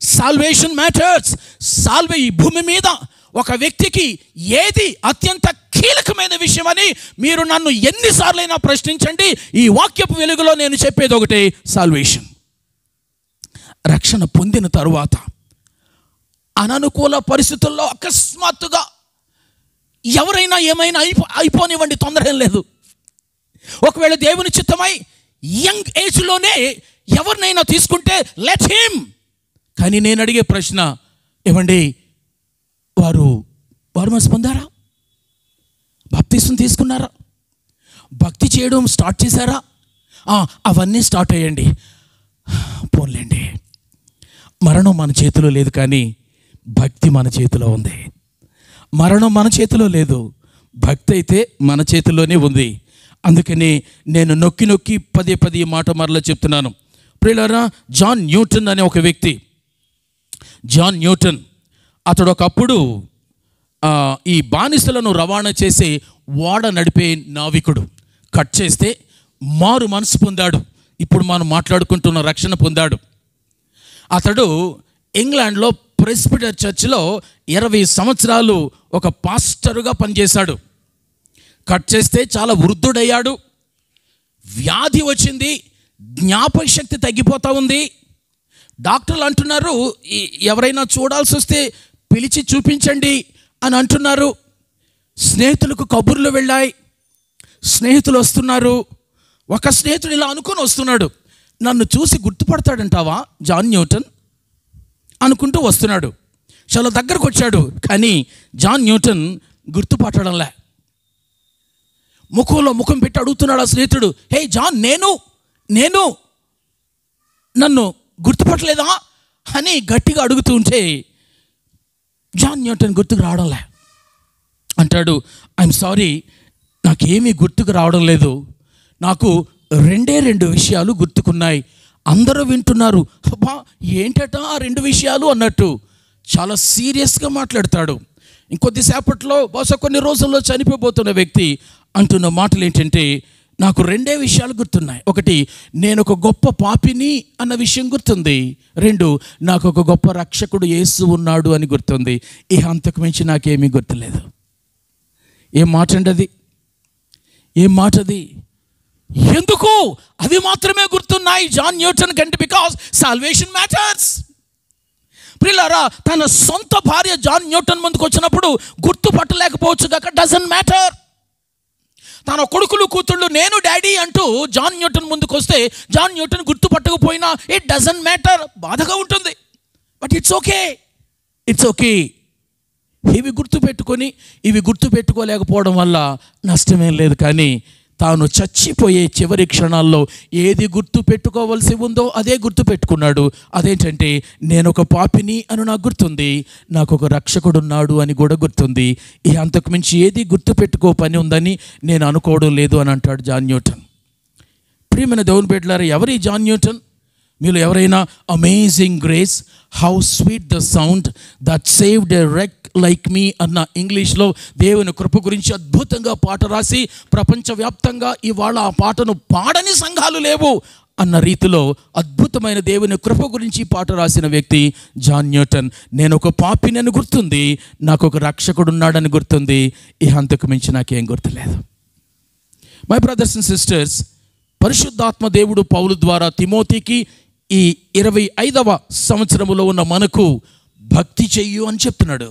Salvation matters. ఈ భూమి మీద ఒక వ్యక్తికి ఏది అత్యంత కీలకమైన విషయం అని మీరు నన్ను ఎన్నిసార్లైనా ప్రశ్నించండి, ఈ వాక్యపు వెలుగులో నేను చెప్పేది ఒకటే, సాల్వేషన్. రక్షణ పొందిన తరువాత అననుకూల పరిస్థితుల్లో అకస్మాత్తుగా ఎవరైనా ఏమైనా అయిపోనివ్వండి, తొందర ఏం లేదు. ఒకవేళ దేవుని చిత్తమై యంగ్ ఏజ్లోనే ఎవరినైనా తీసుకుంటే లెట్ హిమ్. కానీ నేను అడిగే ప్రశ్న, ఏమండి వారు మనసు పొందారా? బాప్తిస్మం తీసుకున్నారా? భక్తి చేయడం స్టార్ట్ చేశారా? అవన్నీ స్టార్ట్ అయ్యండి. పోన్లేండి, మరణం మన చేతిలో లేదు, కానీ భక్తి మన చేతిలో ఉంది. మరణం మన చేతిలో లేదు, భక్తి అయితే మన చేతిలోనే ఉంది. అందుకని నేను నొక్కి నొక్కి పదే ఈ మాట మరలా చెప్తున్నాను. ప్రియులారా, జాన్ న్యూటన్ అనే ఒక వ్యక్తి, జాన్ న్యూటన్, అతడు ఒకప్పుడు ఈ బానిసలను రవాణా చేసే ఓడ నడిపే నావికుడు. కట్ చేస్తే మారు మనసు పొందాడు. ఇప్పుడు మనం మాట్లాడుకుంటున్న రక్షణ పొందాడు. అతడు ఇంగ్లాండ్లో ప్రెస్బిటర్ చర్చిలో 20 సంవత్సరాలు ఒక పాస్టరుగా పనిచేశాడు. కట్ చేస్తే చాలా వృద్ధుడయ్యాడు, వ్యాధి వచ్చింది, జ్ఞాపక శక్తి తగ్గిపోతూ ఉంది. డాక్టర్లు అంటున్నారు ఎవరైనా చూడాల్సి వస్తే పిలిచి చూపించండి అని అంటున్నారు. స్నేహితులకు కబుర్లు వెళ్ళాయి, స్నేహితులు వస్తున్నారు. ఒక స్నేహితుడు ఇలా అనుకుని వస్తున్నాడు, నన్ను చూసి గుర్తుపడతాడంటావా జాన్ న్యూటన్ అనుకుంటూ వస్తున్నాడు. చాలా దగ్గరకు వచ్చాడు, కానీ జాన్ న్యూటన్ గుర్తుపట్టడంలే. ముఖంలో ముఖం పెట్టి అడుగుతున్నాడు ఆ స్నేహితుడు, హే జాన్, నేను నన్ను గుర్తుపట్టలేదా అని గట్టిగా అడుగుతూ ఉంటే జాన్ న్యూటన్ గుర్తుకు రావడంలే. అంటాడు, ఐఎమ్ సారీ, నాకేమీ గుర్తుకు రావడం లేదు, నాకు 2 విషయాలు గుర్తుకున్నాయి. అందరూ వింటున్నారు, అబ్బా ఏంటట ఆ 2 విషయాలు అన్నట్టు చాలా సీరియస్గా మాట్లాడతాడు. ఇంకొద్దిసేపట్లో, బహుశా కొన్ని రోజుల్లో చనిపోబోతున్న వ్యక్తి అంటున్న మాటలు ఏంటంటే, నాకు 2 విషయాలు గుర్తున్నాయి. ఒకటి, నేను ఒక గొప్ప పాపిని అన్న విషయం గుర్తుంది. 2, నాకు ఒక గొప్ప రక్షకుడు యేసు ఉన్నాడు అని గుర్తుంది. ఇక అంతకు మించి నాకేమీ గుర్తులేదు. ఏం మాట అండి అది? ఏం మాట అది? ఎందుకు అవి మాత్రమే గుర్తున్నాయి జాన్ న్యూటన్ కంటే? Because salvation matters. ప్రియులారా, తన సొంత భార్య జాన్ న్యూటన్ ముందుకు వచ్చినప్పుడు గుర్తుపట్టలేకపోవచ్చు కాక, డజంట్ మ్యాటర్. తన కొడుకులు కూతుళ్ళు నేను డాడీ అంటూ జాన్ న్యూటన్ ముందుకు వస్తే జాన్ న్యూటన్ గుర్తుపట్టకపోయినా ఇట్ డజంట్ మ్యాటర్. బాధగా ఉంటుంది, బట్ ఇట్స్ ఓకే. ఇవి గుర్తుపెట్టుకొని ఇవి గుర్తుపెట్టుకోలేకపోవడం వల్ల నష్టమేం లేదు. కానీ తాను చచ్చిపోయే చివరి క్షణాల్లో ఏది గుర్తు పెట్టుకోవాల్సి ఉందో అదే గుర్తు పెట్టుకున్నాడు. అదేంటంటే, నేను ఒక పాపిని అని నాకు గుర్తుంది, నాకు ఒక రక్షకుడు ఉన్నాడు అని కూడా గుర్తుంది. ఈ అంతకు మించి ఏది గుర్తు పెట్టుకో పని ఉందని నేను అనుకోవడం లేదు అని అంటాడు జాన్ న్యూటన్. ప్రియమైన దేవుని బిడ్డలారా, ఎవరి జాన్ న్యూటన్? మీలో ఎవరైనా amazing grace, how sweet the sound that saved a wreck like మీ అన్న ఇంగ్లీష్లో దేవుని కృప గురించి అద్భుతంగా పాట రాసి ప్రపంచవ్యాప్తంగా ఇవాళ ఆ పాటను పాడని సంఘాలు లేవు అన్న రీతిలో అద్భుతమైన దేవుని కృప గురించి పాట రాసిన వ్యక్తి జాన్ న్యూటన్. నేను ఒక పాపినని గుర్తుంది, నాకు ఒక రక్షకుడు ఉన్నాడని గుర్తుంది, ఈ అంతకు మించి నాకేం గుర్తులేదు. మై బ్రదర్స్ అండ్ సిస్టర్స్, పరిశుద్ధాత్మ దేవుడు పౌలు ద్వారా తిమోతికి ఈ 25వ సంవత్సరములో ఉన్న మనకు భక్తి చెయ్యు అని చెప్తున్నాడు.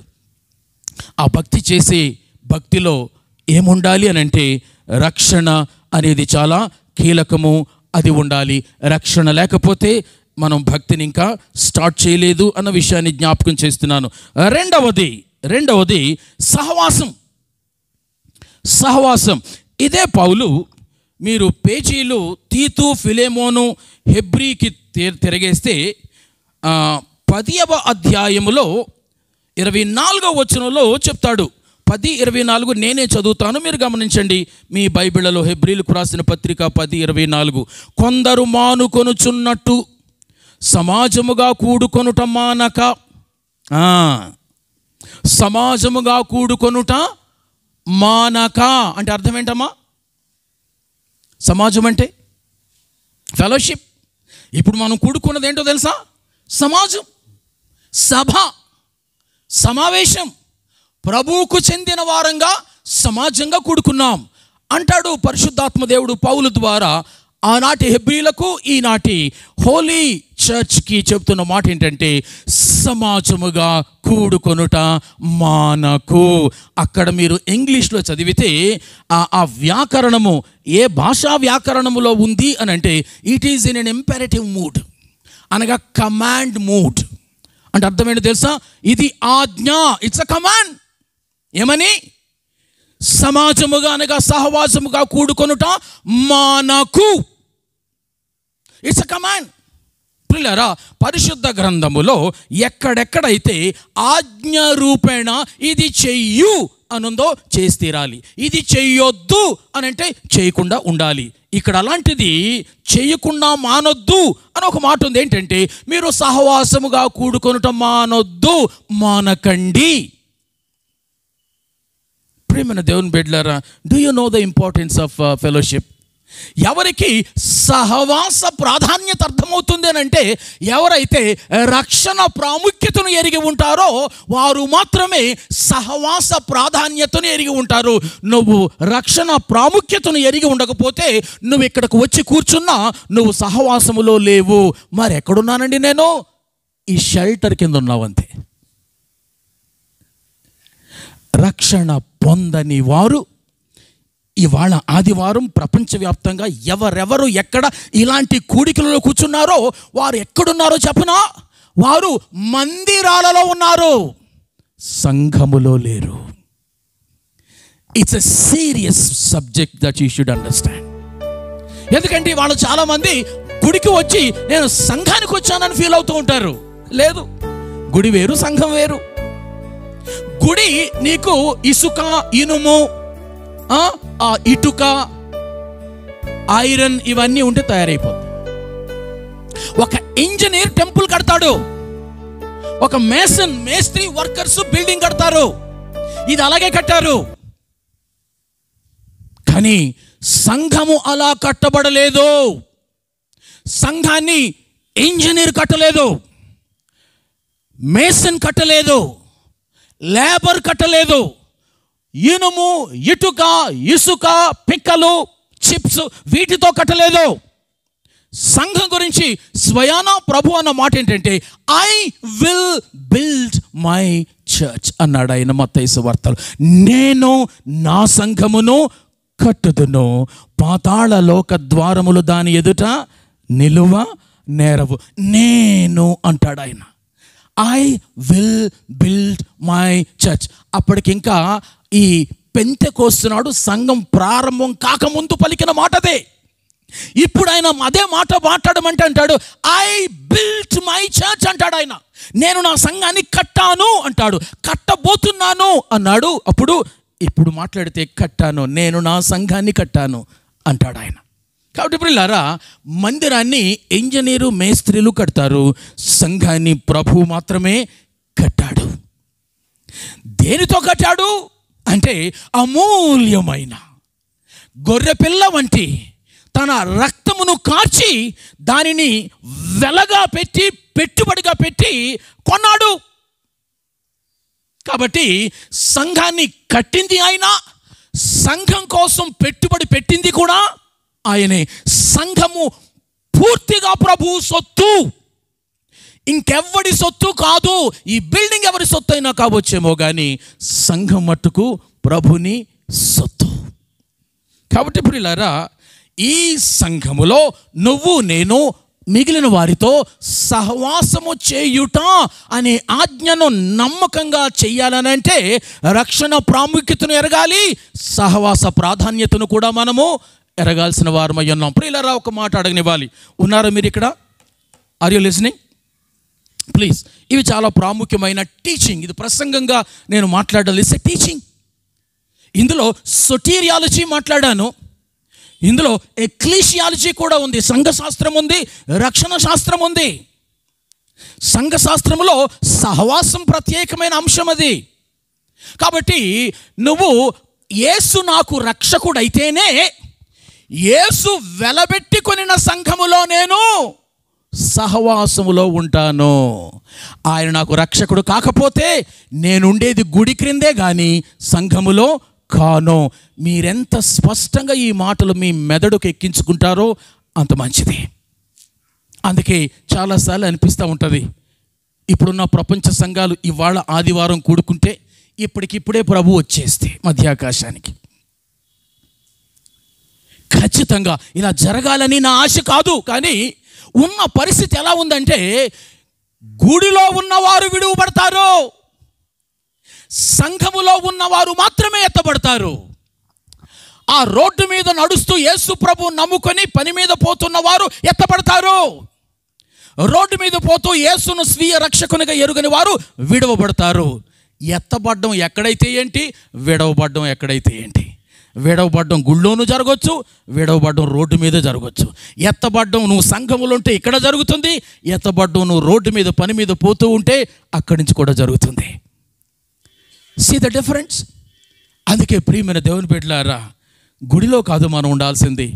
ఆ భక్తి చేసే భక్తిలో ఏముండాలి అని అంటే రక్షణ అనేది చాలా కీలకము, అది ఉండాలి. రక్షణ లేకపోతే మనం భక్తిని ఇంకా స్టార్ట్ చేయలేదు అన్న విషయాన్ని జ్ఞాపకం చేస్తున్నాను. రెండవది సహవాసం. ఇదే పౌలు మీరు పేజీలు తీతు, ఫిలెమోను, హెబ్రీకి తిరిగేస్తే 10వ అధ్యాయములో 24వ వచనంలో చెప్తాడు. 10:24 నేనే చదువుతాను, మీరు గమనించండి మీ బైబిళ్లలో. హెబ్రీలకు రాసిన పత్రిక 10:24. కొందరు మానుకొనుచున్నట్టు సమాజముగా కూడుకొనుట మానక. సమాజముగా కూడుకొనుట మానక అంటే అర్థం ఏంటమ్మా? సమాజం అంటే ఫెలోషిప్. ఇప్పుడు మనం కూడుకున్నది ఏంటో తెలుసా? సమాజం, సభ, సమావేశం. ప్రభువుకు చెందిన వారంగా సమాజంగా కూడుకున్నాం అంటాడు పరిశుద్ధాత్మ దేవుడు పౌలు ద్వారా. ఆనాటి హెబ్రీలకు ఈనాటి హోలీ చర్చ్కి చెప్తున్న మాట ఏంటంటే సమాజముగా కూడుకొనుట మానకు. అక్కడ మీరు ఇంగ్లీష్లో చదివితే ఆ వ్యాకరణము ఏ భాషా వ్యాకరణములో ఉంది అని అంటే it is in an imperative mood, అనగా కమాండ్ మూడ్. అంటే అర్థమేంటో తెలుసా? ఇది ఆజ్ఞ, ఇట్స్ అ కమాండ్. ఏమని? సమాజముగా అనగా సహవాసముగా కూడుకొనుట మానకు. It's a command. ప్రియులారా, పరిశుద్ధ గ్రంథములో ఎక్కడెక్కడైతే ఆజ్ఞ రూపేణ ఇది చెయ్యు అనుందో చేసి తీరాలి, ఇది చెయ్యొద్దు అని అంటే చేయకుండా ఉండాలి. ఇక్కడ అలాంటిది చేయకుండా మానొద్దు అని ఒక మాట ఉంది. ఏంటంటే మీరు సహవాసముగా కూడుకొనుట మానొద్దు, మానకండి. ప్రియమైన దేవుని బిడ్డలారా, do you know the importance of fellowship? ఎవరికి సహవాస ప్రాధాన్యత అర్థమవుతుంది అని అంటే ఎవరైతే రక్షణ ప్రాముఖ్యతను ఎరిగి ఉంటారో వారు మాత్రమే సహవాస ప్రాధాన్యతను ఎరిగి ఉంటారు. నువ్వు రక్షణ ప్రాముఖ్యతను ఎరిగి ఉండకపోతే నువ్వు ఇక్కడికి వచ్చి కూర్చున్నా నువ్వు సహవాసములో లేవు. మరి ఎక్కడున్నానండి నేను? ఈ షెల్టర్ కింద ఉన్నావంతే. రక్షణ పొందని వారు ఇవాళ ఆదివారం ప్రపంచవ్యాప్తంగా ఎవరెవరు ఎక్కడ ఇలాంటి కూడికలలో కూర్చున్నారో వారు ఎక్కడున్నారో చెప్పనా? వారు మందిరాలలో ఉన్నారు, సంఘములో లేరు. It's a serious subject that you should understand. ఎందుకంటే వాళ్ళు చాలామంది గుడికి వచ్చి నేను సంఘానికి వచ్చానని ఫీల్ అవుతూ ఉంటారు. లేదు, గుడి వేరు, సంఘం వేరు. గుడి నీకు ఇసుక, ఇనుము, ఇటుక, ఐరన్ ఇవన్నీ ఉంటే తయారైపోతుంది. ఒక ఇంజనీర్ టెంపుల్ కడతాడు, ఒక మేస్త్రి వర్కర్స్ బిల్డింగ్ కడతారు. ఇది అలాగే కట్టారు. కానీ సంఘము అలా కట్టబడలేదు. సంఘాన్ని ఇంజనీర్ కట్టలేదు, మేసన్ కట్టలేదు, లేబర్ కట్టలేదు. ఇనుము, ఇటుక, ఇసుక, పిక్కలు, చిప్స్ వీటితో కట్టలేదు. సంఘం గురించి స్వయానా ప్రభు అన్న మాట ఏంటంటే I will build my church అన్నాడు ఆయన మత్తయి సువార్తలో. నేను నా సంఘమును కట్టుదును, పాతాళ లోక ద్వారములు దాని ఎదుట నిలువ నేరవు. నేను అంటాడు ఆయన. I will build my church. అప్పటికింకా ఈ పెంతెకోస్తున్నాడు సంఘం ప్రారంభం కాకముందు పలికిన మాటదే. ఇప్పుడు ఆయన అదే మాట మాట్లాడమంటే అంటాడు ఐ బిల్ట్ మై చర్చ్ అంటాడు ఆయన. నేను నా సంఘాన్ని కట్టాను అంటాడు, కట్టబోతున్నాను అన్నాడు. ఇప్పుడు మాట్లాడితే కట్టాను, నేను నా సంఘాన్ని కట్టాను అంటాడు ఆయన. కాబట్టి ప్రియులారా, మందిరాన్ని ఇంజనీరు, మేస్త్రీలు కడతారు, సంఘాన్ని ప్రభు మాత్రమే కట్టాడు. దేనితో కట్టాడు అంటే అమూల్యమైన గొర్రెపిల్ల వంటి తన రక్తమును కార్చి దానిని వెలగా పెట్టి పెట్టుబడిగా పెట్టి కొన్నాడు. కాబట్టి సంఘాన్ని కట్టింది ఆయన, సంఘం కోసం పెట్టుబడి పెట్టింది కూడా ఆయనే. సంఘము పూర్తిగా ప్రభు సొత్తు, ఇంకెవ్వడి సొత్తు కాదు. ఈ బిల్డింగ్ ఎవరి సొత్తు అయినా కావచ్చేమో కానీ సంఘం మట్టుకు ప్రభుని సొత్తు. కాబట్టి ప్రియులారా, ఈ సంఘములో నువ్వు నేను మిగిలిన వారితో సహవాసము చేయుట అనే ఆజ్ఞను నమ్మకంగా చెయ్యాలనంటే రక్షణ ప్రాముఖ్యతను ఎరగాలి, సహవాస ప్రాధాన్యతను కూడా మనము ఎరగాల్సిన వారమై ఉన్నాం. ప్రియులారా, ఒక మాట అడగనివ్వాలి. ఉన్నారా మీరు ఇక్కడ? Are you listening? ప్లీజ్, ఇవి చాలా ప్రాముఖ్యమైన టీచింగ్. ఇది ప్రసంగంగా నేను మాట్లాడాలి. It's a teaching. ఇందులో సొటీరియాలజీ మాట్లాడాను, ఇందులో ఎక్లీషియాలజీ కూడా ఉంది, సంఘశాస్త్రం ఉంది, రక్షణ శాస్త్రం ఉంది. సంఘశాస్త్రంలో సహవాసం ప్రత్యేకమైన అంశం అది. కాబట్టి నువ్వు యేసు నాకు రక్షకుడైతేనే యేసు వెలబెట్టి కొనిన సంఘములో నేను సహవాసములో ఉంటాను. ఆయన నాకు రక్షకుడు కాకపోతే నేనుండేది గుడి క్రిందే కానీ సంఘములో కాను. మీరెంత స్పష్టంగా ఈ మాటలు మీ మెదడుకు ఎక్కించుకుంటారో అంత మంచిది. అందుకే చాలాసార్లు అనిపిస్తూ ఉంటుంది, ఇప్పుడున్న ప్రపంచ సంఘాలు ఇవాళ ఆదివారం కూడుకుంటే ఇప్పటికిప్పుడే ప్రభు వచ్చేస్తే మధ్యాకాశానికి. ఖచ్చితంగా ఇలా జరగాలని నా ఆశ కాదు, కానీ ఉన్న పరిస్థితి ఎలా ఉందంటే గుడిలో ఉన్నవారు విడువబడతారు, సంఘములో ఉన్నవారు మాత్రమే ఎత్తబడతారు. ఆ రోడ్డు మీద నడుస్తూ యేసు ప్రభు నమ్ముకొని పని మీద పోతున్న వారు ఎత్తబడతారు. రోడ్డు మీద పోతూ యేసును స్వీయ రక్షకునిగా ఎరుగని వారు విడవబడతారు. ఎత్తబడ్డం ఎక్కడైతే ఏంటి, విడవబడ్డం ఎక్కడైతే ఏంటి. విడవబడ్డం గుళ్ళోనూ జరగవచ్చు, విడవబడ్డం రోడ్డు మీద జరగవచ్చు. ఎత్తబడ్డం నువ్వు సంఘములో ఉంటే ఇక్కడ జరుగుతుంది, ఎత్తబడ్డం నువ్వు రోడ్డు మీద పని మీద పోతూ ఉంటే అక్కడి నుంచి కూడా జరుగుతుంది. See the difference. అందుకే ప్రియమైన దేవుని బిడ్డలారా, గుడిలో కాదు మనం ఉండాల్సింది,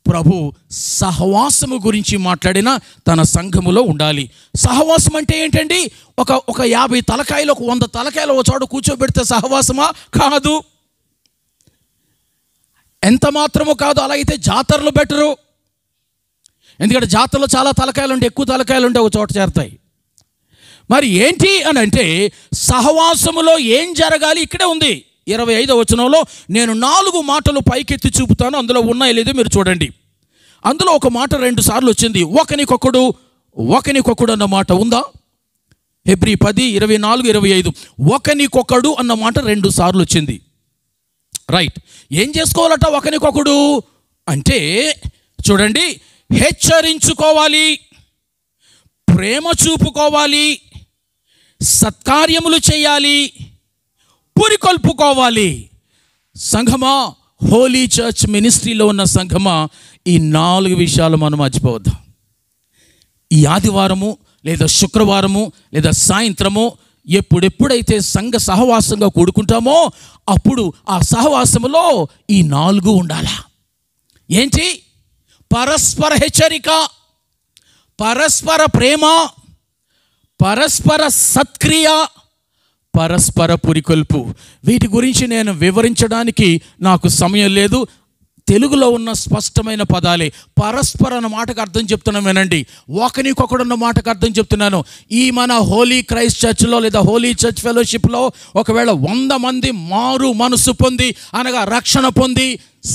ప్రభు సహవాసము గురించి మాట్లాడిన తన సంఘములో ఉండాలి. సహవాసం అంటే ఏంటండి? ఒక 50 తలకాయలు, ఒక 100 తలకాయలు ఒక చోట కూర్చోబెడితే సహవాసమా? కాదు, ఎంత మాత్రము కాదు. అలా అయితే జాతరలు బెటరు. ఎందుకంటే జాతరలో చాలా తలకాయలు ఉంటే, ఎక్కువ తలకాయలు ఉంటే ఒక చోట చేరతాయి. మరి ఏంటి అని అంటే సహవాసములో ఏం జరగాలి ఇక్కడే ఉంది. 25వ వచనంలో నేను 4 మాటలు పైకెత్తి చూపుతాను, అందులో ఉన్నాయో లేదో మీరు చూడండి. అందులో ఒక మాట 2 సార్లు వచ్చింది. ఒకనికొకడు అన్న మాట ఉందా? హెబ్రీ 10, 24, 25 ఒకనికొకడు అన్న మాట 2 సార్లు వచ్చింది. రైట్. ఏం చేసుకోవాలట ఒకనికొకడు అంటే? చూడండి, హెచ్చరించుకోవాలి, ప్రేమ చూపుకోవాలి, సత్కార్యములు చేయాలి, పురికొల్పుకోవాలి. సంఘమా, హోలీ చర్చ్ మినిస్ట్రీలో ఉన్న సంఘమా, ఈ 4 విషయాలు మనం మర్చిపోవద్దాం. ఈ ఆదివారము లేదా శుక్రవారము లేదా సాయంత్రము ఎప్పుడైతే సంఘ సహవాసంగా కూడుకుంటామో అప్పుడు ఆ సహవాసములో ఈ 4 ఉండాలా. ఏంటి? పరస్పర హెచ్చరిక, పరస్పర ప్రేమ, పరస్పర సత్క్రియ, పరస్పర పురికొల్పు. వీటి గురించి నేను వివరించడానికి నాకు సమయం లేదు. తెలుగులో ఉన్న స్పష్టమైన పదాలే. పరస్పర అన్న మాటకు అర్థం చెప్తున్నాను వినండి, ఒకనికొకడు అన్న మాటకు అర్థం చెప్తున్నాను. ఈ మన హోలీ క్రైస్ట్ చర్చ్లో లేదా హోలీ చర్చ్ ఫెలోషిప్లో ఒకవేళ 100 మంది మారు మనసు పొంది అనగా రక్షణ పొంది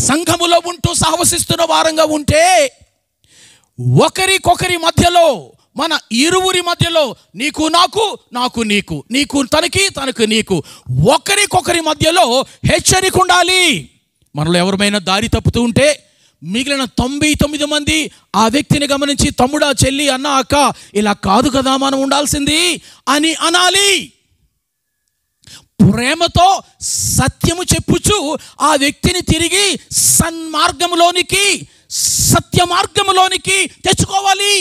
సంఘములో ఉంటూ సహవసిస్తున్న వారంగా ఉంటే ఒకరికొకరి మధ్యలో, మన ఇరువురి మధ్యలో, నీకు నాకు, నాకు నీకు, నీకు తనకి, తనకు నీకు, ఒకరికొకరి మధ్యలో హెచ్చరిక ఉండాలి. మనలో ఎవరైనా దారి తప్పుతూ ఉంటే మిగిలిన 99 మంది ఆ వ్యక్తిని గమనించి తమ్ముడా, చెల్లి, అన్న, అక్క, ఇలా కాదు కదా మనం ఉండాల్సింది అని అనాలి. ప్రేమతో సత్యము చెప్పుచు ఆ వ్యక్తిని తిరిగి సన్మార్గములోనికి, సత్య మార్గములోనికి తెచ్చుకోవాలి.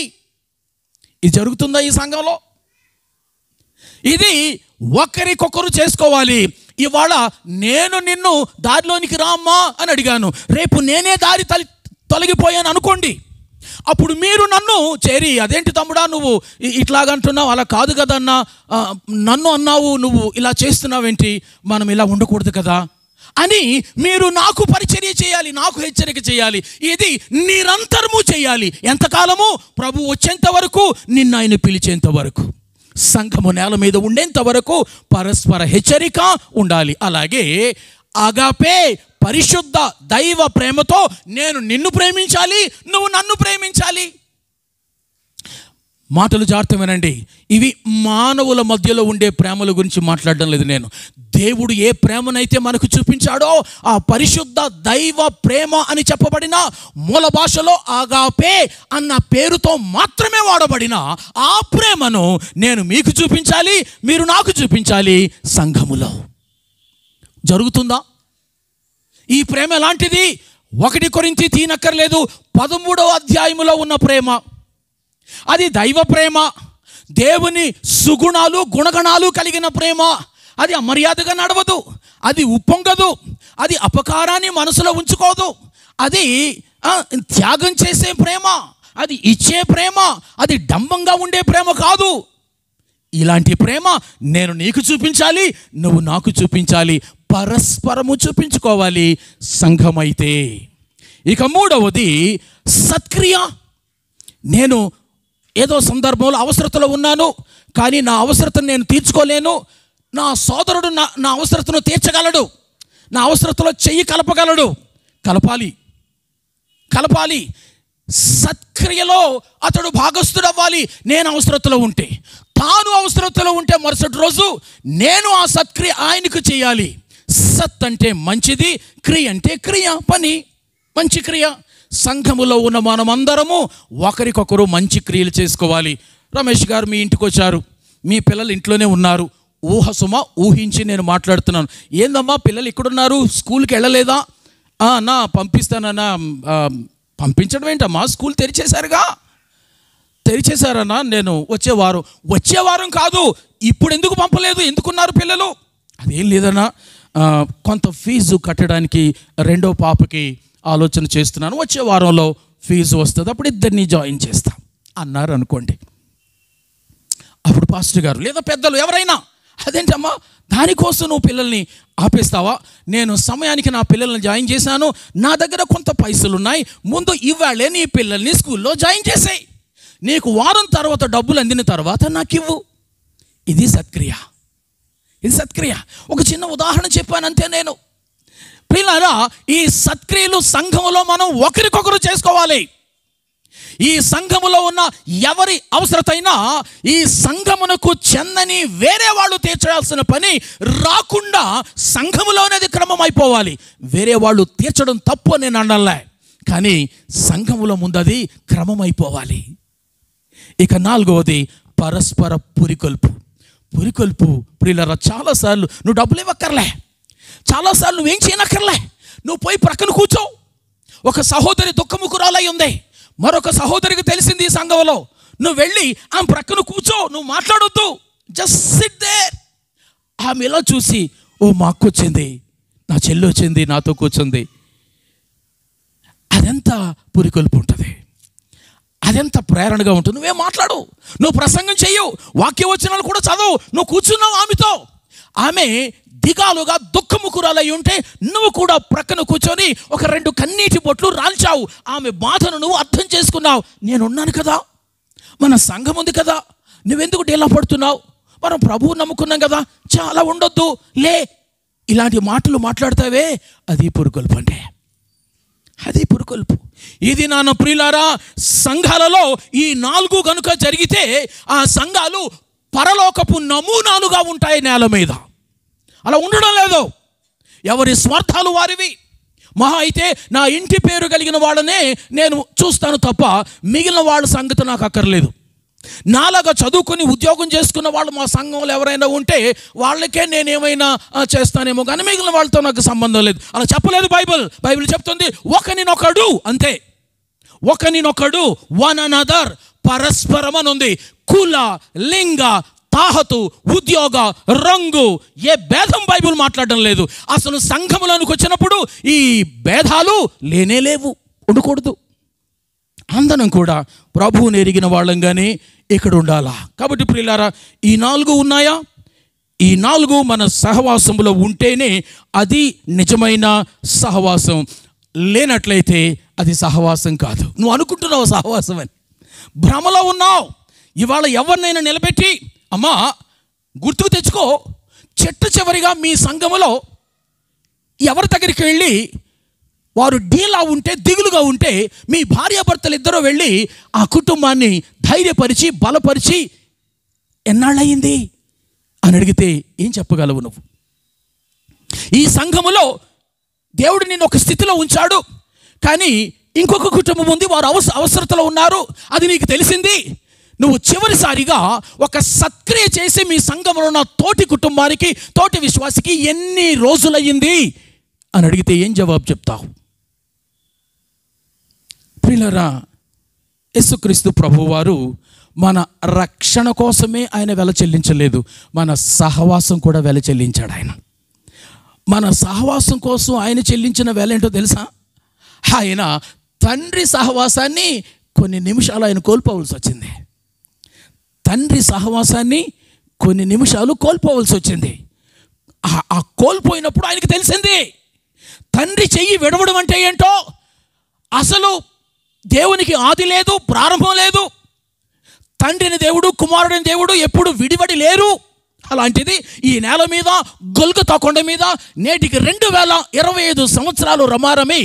ఇది జరుగుతుందా ఈ సంఘంలో? ఇది ఒకరికొకరు చేసుకోవాలి. ఇవాళ నేను నిన్ను దారిలోనికి రామ్మా అని అడిగాను, రేపు నేనే దారి తొలగిపోయాను అనుకోండి, అప్పుడు మీరు నన్ను చేరి అదేంటి తమ్ముడా నువ్వు ఇట్లాగంటున్నావు, అలా కాదు కదన్నా, నన్ను అన్నావు, నువ్వు ఇలా చేస్తున్నావేంటి, మనం ఇలా ఉండకూడదు కదా అని మీరు నాకు పరిచర్య చేయాలి, నాకు హెచ్చరిక చేయాలి. ఇది నిరంతరము చేయాలి. ఎంతకాలము? ప్రభు వచ్చేంత వరకు, నిన్న ఆయన పిలిచేంత వరకు, సంఘము నేల మీద ఉండేంత వరకు పరస్పర హెచ్చరిక ఉండాలి. అలాగే అగాపే పరిశుద్ధ దైవ ప్రేమతో నేను నిన్ను ప్రేమించాలి, నువ్వు నన్ను ప్రేమించాలి. మాటలు జాగ్రత్త వినండి. ఇవి మానవుల మధ్యలో ఉండే ప్రేమల గురించి మాట్లాడడం లేదు నేను. దేవుడు ఏ ప్రేమనైతే మనకు చూపించాడో ఆ పరిశుద్ధ దైవ ప్రేమ అని చెప్పబడిన మూల భాషలో ఆగాపే అన్న పేరుతో మాత్రమే వాడబడిన ఆ ప్రేమను నేను మీకు చూపించాలి, మీరు నాకు చూపించాలి. సంఘములో జరుగుతుందా ఈ ప్రేమ? ఎలాంటిది? 1 కొరింథీ తీనక్కర్లేదు, 13వ అధ్యాయములో ఉన్న ప్రేమ అది దైవ ప్రేమ, దేవుని సుగుణాలు గుణగణాలు కలిగిన ప్రేమ. అది అమర్యాదగా నడవదు, అది ఉప్పొంగదు, అది అపకారాన్ని మనసులో ఉంచుకోదు, అది త్యాగం చేసే ప్రేమ, అది ఇచ్చే ప్రేమ, అది డంబంగా ఉండే ప్రేమ కాదు. ఇలాంటి ప్రేమ నేను నీకు చూపించాలి, నువ్వు నాకు చూపించాలి, పరస్పరము చూపించుకోవాలి సంఘమైతే. ఇక 3వది సత్క్రియ. నేను ఏదో సందర్భంలో అవసరతలో ఉన్నాను, కానీ నా అవసరతను నేను తీర్చుకోలేను, నా సోదరుడు నా అవసరతను తీర్చగలడు, నా అవసరతలో చెయ్యి కలపగలడు. కలపాలి. సత్క్రియలో అతడు భాగస్థుడవ్వాలి. నేను అవసరతలో ఉంటే, తాను అవసరతలో ఉంటే మరుసటి రోజు నేను ఆ సత్క్రియ ఆయనకు చేయాలి. సత్ అంటే మంచిది, క్రియ అంటే క్రియ, పని, మంచి క్రియ. సంఘములో ఉన్న మనమందరము ఒకరికొకరు మంచి క్రియలు చేసుకోవాలి. రమేష్ గారు మీ ఇంటికి వచ్చారు, మీ పిల్లలు ఇంట్లోనే ఉన్నారు. ఊహించి నేను మాట్లాడుతున్నాను. ఏందమ్మా పిల్లలు ఇక్కడున్నారు, స్కూల్కి వెళ్ళలేదా? నా పంపిస్తానన్నా. పంపించడం ఏంటమ్మా, స్కూల్ తెరిచేశారన్నా. నేను వచ్చే వారం కాదు, ఇప్పుడు ఎందుకు పంపలేదు, ఎందుకున్నారు పిల్లలు? అదేం లేదన్నా, కొంత ఫీజు కట్టడానికి 2వ పాపకి ఆలోచన చేస్తున్నాను, వచ్చే వారంలో ఫీజు వస్తుంది, అప్పుడు ఇద్దరిని జాయిన్ చేస్తాం అన్నారు అనుకోండి. అప్పుడు పాస్టర్ గారు లేదా పెద్దలు ఎవరైనా, అదేంటమ్మా దానికోసం నువ్వు పిల్లల్ని ఆపేస్తావా? నేను సమయానికి నా పిల్లల్ని జాయిన్ చేశాను, నా దగ్గర కొంత పైసలు ఉన్నాయి, ముందు ఇవాళే నీ పిల్లల్ని స్కూల్లో జాయిన్ చేసేయి, నీకు వారం తర్వాత డబ్బులు అందిన తర్వాత నాకు ఇవ్వు. ఇది సత్క్రియ. ఒక చిన్న ఉదాహరణ చెప్పాను అంతే నేను. ప్రియులారా, ఈ సత్క్రియలు సంఘములో మనం ఒకరికొకరు చేసుకోవాలి. ఈ సంఘములో ఉన్న ఎవరి అవసరతైనా ఈ సంఘమునకు చెందని వేరే వాళ్ళు తీర్చాల్సిన పని రాకుండా సంఘములోనేది క్రమం అయిపోవాలి. వేరే వాళ్ళు తీర్చడం తప్పు అని నేను అనలే, కానీ సంఘములో ముందది క్రమం అయిపోవాలి. ఇక 4వది పరస్పర పురికొల్పు. ప్రియులారా, చాలాసార్లు నువ్వు డబ్బులు ఇవ్వక్కర్లే, చాలాసార్లు నువ్వేం చేయనక్కర్లే, నువ్వు పోయి ప్రక్కన కూర్చో. ఒక సహోదరి దుఃఖముకురాలై ఉంది, మరొక సహోదరికి తెలిసింది ఈ సంఘంలో, నువ్వు వెళ్ళి ఆమె ప్రక్కన కూర్చో, నువ్వు మాట్లాడొద్దు, జస్ట్ సిట్ దేర్. ఆమె ఇలా చూసి, ఓ మా అక్క వచ్చింది, నా చెల్లి వచ్చింది, నాతో కూర్చుంది. అదెంత పురికొల్పు ఉంటుంది, అదెంత ప్రేరణగా ఉంటుంది. నువ్వేం మాట్లాడు, నువ్వు ప్రసంగం చెయ్యు, వాక్యవచనాలు కూడా చదువు, నువ్వు కూర్చున్నావు ఆమెతో. ఆమె దిగాలుగా దుఃఖముకురాలై ఉంటే నువ్వు కూడా ప్రక్కన కూర్చొని ఒక 2 కన్నీటి బొట్లు రాల్చావు, ఆమె బాధను నువ్వు అర్థం చేసుకున్నావు. నేనున్నాను కదా, మన సంఘం ఉంది కదా, నువ్వెందుకు డీలా పడుతున్నావు, మనం ప్రభువు నమ్ముకున్నాం కదా, చాలా ఉండొద్దు లే, ఇలాంటి మాటలు మాట్లాడతావే, అది పురుకొల్పు అంటే, అది పురుకొల్పు. ఇది నాన్న ప్రియులారా, సంఘాలలో ఈ 4 గనుక జరిగితే ఆ సంఘాలు పరలోకపు నమూనాలుగా ఉంటాయి నేల మీద. అలా ఉండడం లేదు. ఎవరి స్వార్థాలు వారివి. మహా అయితే నా ఇంటి పేరు కలిగిన వాళ్ళనే నేను చూస్తాను తప్ప మిగిలిన వాళ్ళ సంగతి నాకు అక్కర్లేదు. నాలాగా చదువుకొని ఉద్యోగం చేసుకున్న వాళ్ళు మా సంఘంలో ఎవరైనా ఉంటే వాళ్ళకే నేనేమైనా చేస్తానేమో, కానీ మిగిలిన వాళ్ళతో నాకు సంబంధం లేదు. అలా చెప్పలేదు బైబిల్ చెప్తుంది, ఒకనినొకడు అంతే, ఒకనినొకడు, వన్ అనదర్, పరస్పరం అని ఉంది. కుల లింగ తాహతు, ఉద్యోగ, రంగు, ఏ భేదం బైబిల్ మాట్లాడడం లేదు. అసలు సంఘములోనికి వచ్చినప్పుడు ఈ భేదాలు లేనే లేవు, ఉండకూడదు. అందరం కూడా ప్రభువుని ఎరిగిన వాళ్ళంగానే ఇక్కడ ఉండాలా. కాబట్టి ప్రియులారా, ఈ 4 ఉన్నాయా? ఈ 4 మన సహవాసంలో ఉంటేనే అది నిజమైన సహవాసం. లేనట్లయితే అది సహవాసం కాదు. నువ్వు అనుకుంటున్నావు సహవాసం అని, భ్రమలో ఉన్నావు. ఇవాళ ఎవరినైనా నిలబెట్టి, అమ్మా గుర్తుకు తెచ్చుకో, చిట్ట చివరిగా మీ సంఘములో ఎవరి దగ్గరికి వెళ్ళి వారు డీలా ఉంటే, దిగులుగా ఉంటే, మీ భార్యాభర్తలు ఇద్దరూ వెళ్ళి ఆ కుటుంబాన్ని ధైర్యపరిచి బలపరిచి ఎన్నాళ్ళయింది అని అడిగితే ఏం చెప్పగలవు నువ్వు? ఈ సంఘములో దేవుడు నిన్ను ఒక స్థితిలో ఉంచాడు, కానీ ఇంకొక కుటుంబం ఉంది, వారు అవసరతలో ఉన్నారు, అది నీకు తెలిసింది. నువ్వు చివరిసారిగా ఒక సత్క్రియ చేసి మీ సంఘంలో ఉన్న తోటి కుటుంబానికి, తోటి విశ్వాసికి ఎన్ని రోజులయ్యింది అని అడిగితే ఏం జవాబు చెప్తావు? ప్రియులారా, యేసుక్రీస్తు ప్రభువారు మన రక్షణ కోసమే ఆయన వెల చెల్లించలేదు, మన సహవాసం కూడా వెల చెల్లించాడు. ఆయన మన సహవాసం కోసం ఆయన చెల్లించిన వెల ఏంటో తెలుసా? ఆయన తండ్రి సహవాసాన్ని కొన్ని నిమిషాలు ఆయన కోల్పోవలసి వచ్చింది. తండ్రి సహవాసాన్ని కొన్ని నిమిషాలు కోల్పోవలసి వచ్చింది. ఆ కోల్పోయినప్పుడు ఆయనకు తెలిసింది తండ్రి చెయ్యి విడవడం అంటే ఏంటో. అసలు దేవునికి ఆది లేదు, ప్రారంభం లేదు. తండ్రిని దేవుడు, కుమారుడిని దేవుడు ఎప్పుడు విడివడి లేరు. అలాంటిది ఈ నేల మీద, గొల్గొతా కొండ మీద నేటికి 2025 సంవత్సరాలు రమారమి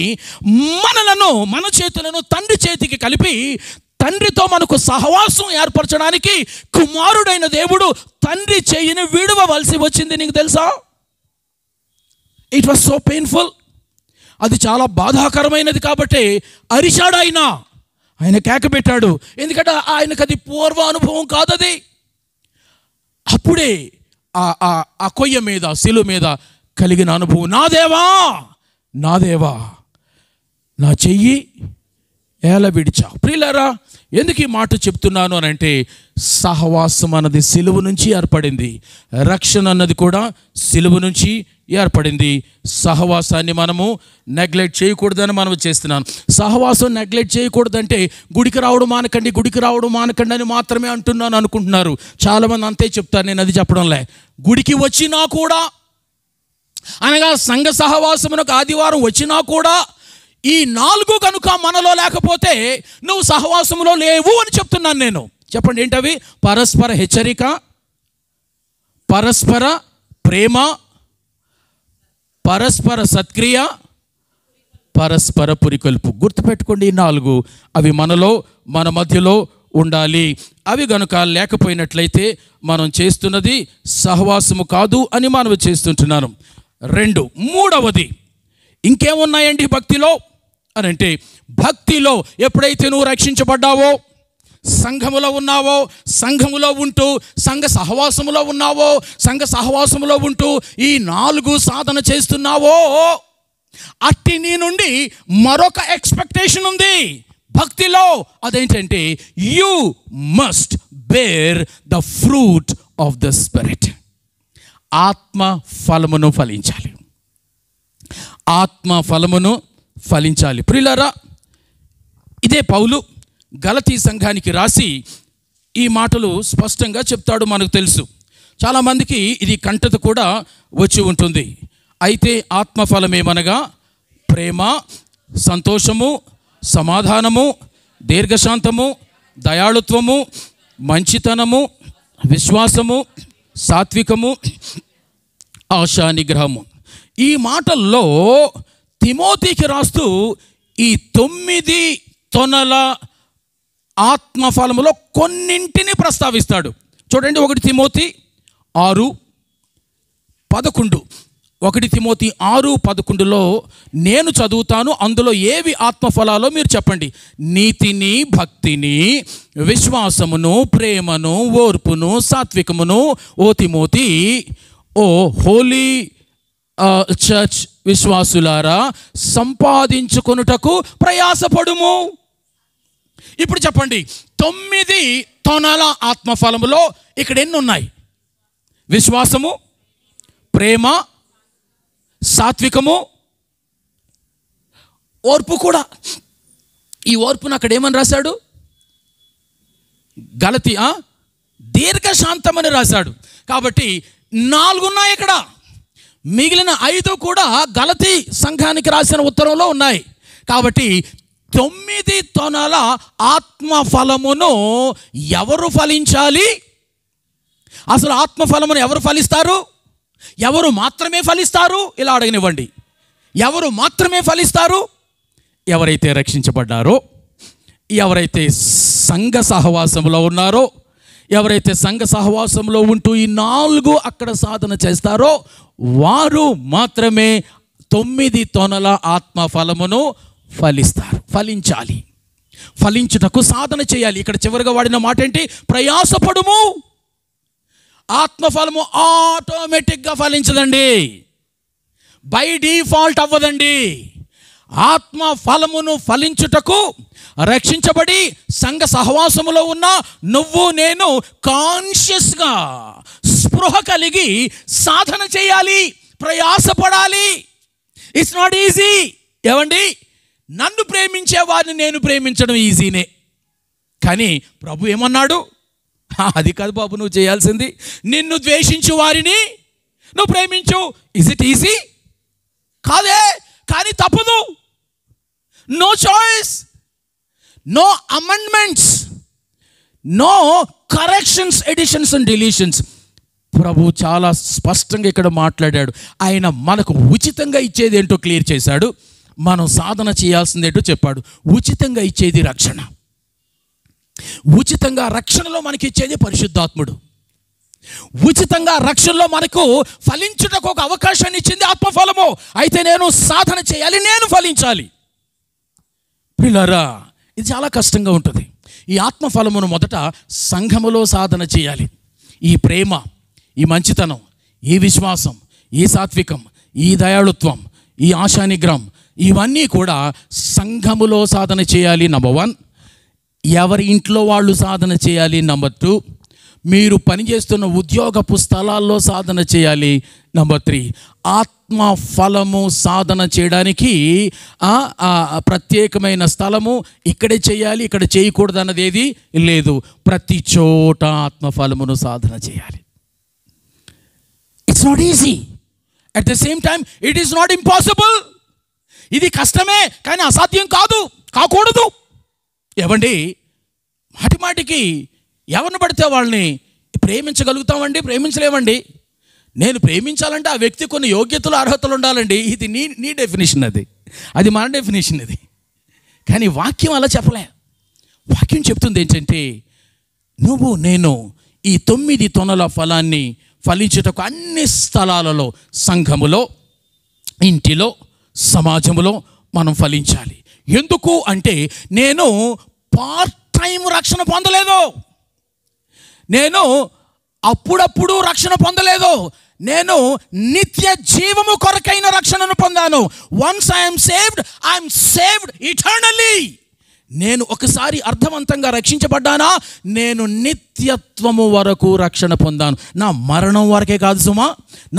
మనలను, మన చేతులను తండ్రి చేతికి కలిపి తండ్రితో మనకు సహవాసం ఏర్పరచడానికి కుమారుడైన దేవుడు తండ్రి చేయిని విడవవలసి వచ్చింది. నీకు తెలుసా? It was so painful. అది చాలా బాధాకరమైనది. కాబట్టి అరిచాడు ఆయన కేక పెట్టాడు. ఎందుకంటే ఆయనకు అది పూర్వ అనుభవం కాదది. అప్పుడే ఆ కొయ్య మీద, శిలువ మీద కలిగిన అనుభవం, నా దేవా, నా దేవా, నా చెయ్యి ఎలా విడిచావు. ప్రియులారా, ఎందుకు ఈ మాట చెప్తున్నాను అని అంటే, సహవాసం అన్నది సిలువ నుంచి ఏర్పడింది, రక్షణ అన్నది కూడా సిలువ నుంచి ఏర్పడింది. సహవాసాన్ని మనము నెగ్లెక్ట్ చేయకూడదని మనం చేస్తున్నాను. సహవాసం నెగ్లెక్ట్ చేయకూడదంటే గుడికి రావడం మానకండి, గుడికి రావడం మానకండి అని మాత్రమే అంటున్నాను అనుకుంటున్నారు చాలామంది. అంతే చెప్తారు, నేను అది చెప్పడంలే. గుడికి వచ్చినా కూడా, అనగా సంఘ సహవాసమునకు ఆదివారం వచ్చినా కూడా ఈ 4 కనుక మనలో లేకపోతే నువ్వు సహవాసంలో లేవు అని చెప్తున్నాను నేను. చెప్పండి ఏంటవి? పరస్పర హెచ్చరిక, పరస్పర ప్రేమ, పరస్పర సత్క్రియ, పరస్పర పురికొల్పు. గుర్తుపెట్టుకోండి, ఈ 4 అవి మనలో, మన మధ్యలో ఉండాలి. అవి గనుక లేకపోయినట్లయితే మనం చేస్తున్నది సహవాసము కాదు అని మనం చేస్తుంటున్నాను. 2, మూడవది ఇంకేమున్నాయండి భక్తిలో అని అంటే, భక్తిలో ఎప్పుడైతే నువ్వు రక్షించబడ్డావో, సంఘములో ఉన్నావో, సంఘములో ఉంటూ సంఘ సహవాసములో ఉన్నావో, సంఘ సహవాసములో ఉంటూ ఈ 4 సాధన చేస్తున్నావో, అట్టి నీ నుండి మరొక ఎక్స్పెక్టేషన్ ఉంది భక్తిలో. అదేంటంటే, you must bear the fruit of the spirit. ఆత్మ ఫలమును ఫలించాలి, ఆత్మ ఫలమును ఫలించాలి. ప్రియులారా, ఇదే పౌలు గలతీ సంఘానికి రాసి ఈ మాటలు స్పష్టంగా చెప్తాడు. మనకు తెలుసు, చాలామందికి ఇది కంటత కూడా వచ్చి ఉంటుంది. అయితే ఆత్మఫలమేమనగా ప్రేమ, సంతోషము, సమాధానము, దీర్ఘశాంతము, దయాళుత్వము, మంచితనము, విశ్వాసము, సాత్వికము, ఆశా నిగ్రహము. ఈ మాటల్లో తిమోతికి రాస్తూ ఈ 9 తొనల ఆత్మఫలములో కొన్నింటిని ప్రస్తావిస్తాడు. చూడండి, 1 తిమోతి 6:11. 1 తిమోతి 6:11లో నేను చదువుతాను. అందులో ఏవి ఆత్మఫలాలో మీరు చెప్పండి. నీతిని, భక్తిని, విశ్వాసమును, ప్రేమను, ఓర్పును, సాత్వికమును ఓ తిమోతి, ఓ హోలీ చర్చ్ విశ్వాసులారా, సంపాదించుకొనుటకు ప్రయాసపడుము. ఇప్పుడు చెప్పండి, 9 తొనల ఆత్మఫలములో ఇక్కడ ఎన్ని ఉన్నాయి? విశ్వాసము, ప్రేమ, సాత్వికము, ఓర్పు కూడా. ఈ ఓర్పును అక్కడ ఏమని రాశాడు? గలతీ దీర్ఘశాంతమని రాశాడు. కాబట్టి 4 ఉన్నాయి ఇక్కడ, మిగిలిన 5 కూడా గలతీ సంఘానికి రాసిన ఉత్తరంలో ఉన్నాయి. కాబట్టి 9 తొనల ఆత్మఫలమును ఎవరు ఫలించాలి? అసలు ఆత్మఫలమును ఎవరు ఫలిస్తారు? ఎవరు మాత్రమే ఫలిస్తారు? ఇలా అడగనివ్వండి. ఎవరు మాత్రమే ఫలిస్తారు? ఎవరైతే రక్షించబడ్డారో, ఎవరైతే సంఘ సహవాసంలో ఉన్నారో, ఎవరైతే సంఘ సహవాసంలో ఉంటూ ఈ 4 అక్కడ సాధన చేస్తారో వారు మాత్రమే 9 తొనల ఆత్మఫలమును ఫలిస్తారు. ఫలించాలి. ఫలించుటకు సాధన చేయాలి. ఇక్కడ చివరిగా వాడిన మాట ఏంటి? ప్రయాసపడుము. ఆత్మఫలము ఆటోమేటిక్గా ఫలించదండి, బై డిఫాల్ట్ అవ్వదండి. ఆత్మఫలమును ఫలించుటకు రక్షించబడి సంఘ సహవాసములో ఉన్న నువ్వు నేను కాన్షియస్గా స్పృహ కలిగి సాధన చేయాలి, ప్రయాసపడాలి. It's not easy. ఏమండి, నన్ను ప్రేమించే వారిని నేను ప్రేమించడం ఈజీనే, కానీ ప్రభు ఏమన్నాడు? అది కాదు బాబు నువ్వు చేయాల్సింది, నిన్ను ద్వేషించు వారిని నువ్వు ప్రేమించు. Is it easy? కాదే, కానీ తప్పదు. No choice, no amendments, no corrections, editions and deletions. ప్రభు చాలా స్పష్టంగా ఇక్కడ మాట్లాడాడు. ఆయన మనకు ఉచితంగా ఇచ్చేది ఏంటో క్లియర్ చేశాడు. మనం సాధన చేయాల్సింది ఏంటో చెప్పాడు. ఉచితంగా ఇచ్చేది రక్షణ. ఉచితంగా రక్షణలో మనకి ఇచ్చేది పరిశుద్ధాత్ముడు. ఉచితంగా రక్షణలో మనకు ఫలించుటకు ఒక అవకాశాన్ని ఇచ్చింది ఆత్మఫలము. అయితే నేను సాధన చేయాలి, నేను ఫలించాలి. పిల్లరా, ఇది చాలా కష్టంగా ఉంటుంది. ఈ ఆత్మఫలమును మొదట సంఘములో సాధన చేయాలి. ఈ ప్రేమ, ఈ మంచితనం, ఈ విశ్వాసం, ఈ సాత్వికం, ఈ దయాళుత్వం, ఈ ఆశానిగ్రహం, ఇవన్నీ కూడా సంఘములో సాధన చేయాలి. నంబర్ 1. ఎవరి ఇంట్లో వాళ్ళు సాధన చేయాలి. నంబర్ 2, మీరు పనిచేస్తున్న ఉద్యోగపు స్థలాల్లో సాధన చేయాలి. నంబర్ 3, ఆత్మఫలము సాధన చేయడానికి ప్రత్యేకమైన స్థలము, ఇక్కడే చేయాలి, ఇక్కడ చేయకూడదు అన్నది ఏది లేదు. ప్రతి చోట ఆత్మఫలమును సాధన చేయాలి. It's not easy, at the same time it is not impossible. ఇది కష్టమే, కానీ అసాధ్యం కాదు, కాకూడదు. ఏవండి, మాటిమాటికి ఎవరిని పడితే వాళ్ళని ప్రేమించగలుగుతామండి? ప్రేమించలేమండి. నేను ప్రేమించాలంటే ఆ వ్యక్తి కొన్ని యోగ్యతలు, అర్హతలు ఉండాలండి. ఇది నీ డెఫినేషన్, అది మన డెఫినేషన్. ఇది కానీ వాక్యం అలా చెప్పలే. వాక్యం చెప్తుంది ఏంటంటే, నువ్వు నేను ఈ 9 తొనల ఫలాన్ని ఫలించుటకు అన్ని స్థలాలలో, సంఘములో, ఇంటిలో, సమాజంలో మనం ఫలించాలి. ఎందుకు అంటే, నేను పార్ట్ టైం రక్షణ పొందలేదు, నేను అప్పుడప్పుడు రక్షణ పొందలేదు, నేను నిత్య జీవము కొరకైన రక్షణను పొందాను. Once I'm saved, I'm saved eternally. నేను ఒకసారి అర్థవంతంగా రక్షించబడ్డానా, నేను నిత్యత్వము వరకు రక్షణ పొందాను. నా మరణం వరకే కాదు సుమా,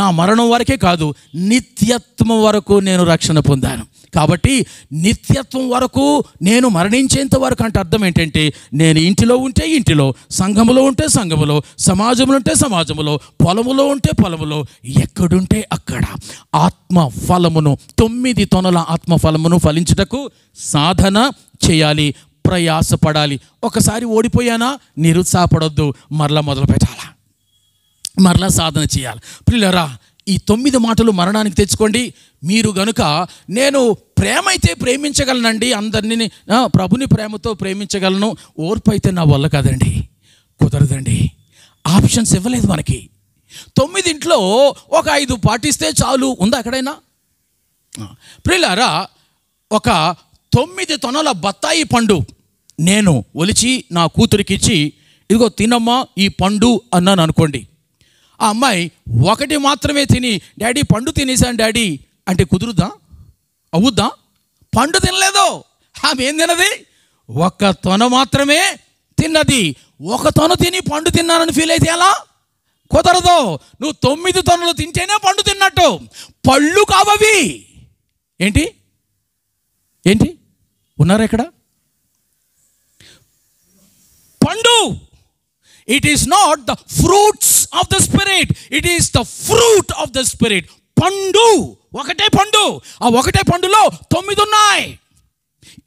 నా మరణం వరకే కాదు, నిత్యత్వం వరకు నేను రక్షణ పొందాను. కాబట్టి నిత్యత్వం వరకు, నేను మరణించేంత వరకు అంటే అర్థం ఏంటంటే, నేను ఇంటిలో ఉంటే ఇంటిలో, సంఘములో ఉంటే సంఘములో, సమాజంలో ఉంటే సమాజంలో, పొలములో ఉంటే పొలములో, ఎక్కడుంటే అక్కడ ఆత్మఫలమును, 9 తొనల ఆత్మఫలమును ఫలించుటకు సాధన చేయాలి, ప్రయాసపడాలి. ఒకసారి ఓడిపోయానా నిరుత్సాహపడొద్దు, మరలా మొదలు పెట్టాలా, మరలా సాధన చేయాలి. ప్రియులారా, ఈ 9 మాటలు మరణానికి తెచ్చుకోండి. మీరు గనుక నేను ప్రేమ అయితే ప్రేమించగలనండి, అందరినీ ప్రభుని ప్రేమతో ప్రేమించగలను, ఓర్పు అయితే నా వల్ల కాదండి, కుదరదండి. ఆప్షన్స్ ఇవ్వలేదు మనకి. 9 ఒక 5 పాటిస్తే చాలు ఉందా ఎక్కడైనా? ప్రియులారా, ఒక 9 తొనల బత్తాయి పండు నేను ఒలిచి నా కూతురికిచ్చి, ఇదిగో తినమ్మా ఈ పండు అన్నాను అనుకోండి. ఆ అమ్మాయి 1 మాత్రమే తిని, డాడీ పండు తినేసాను డాడీ అంటే కుదురుద్దా? అవుద్దా? పండు తినలేదు, ఆమె ఏం తిన్నది? 1 తొన మాత్రమే తిన్నది. 1 తొన తిని పండు తిన్నానని ఫీల్ అయితే ఎలా? కుదరదు. నువ్వు 9 తొనలు తింటేనే పండు తిన్నట్టు. పళ్ళు కావవి. ఏంటి ఏంటి ఉన్నారా ఇక్కడ? పండు. It is not the fruits of the spirit, it is the fruit of the spirit. పండు, ఒకటే పండు. ఆ ఒకటే పండులో 9 ఉన్నాయి.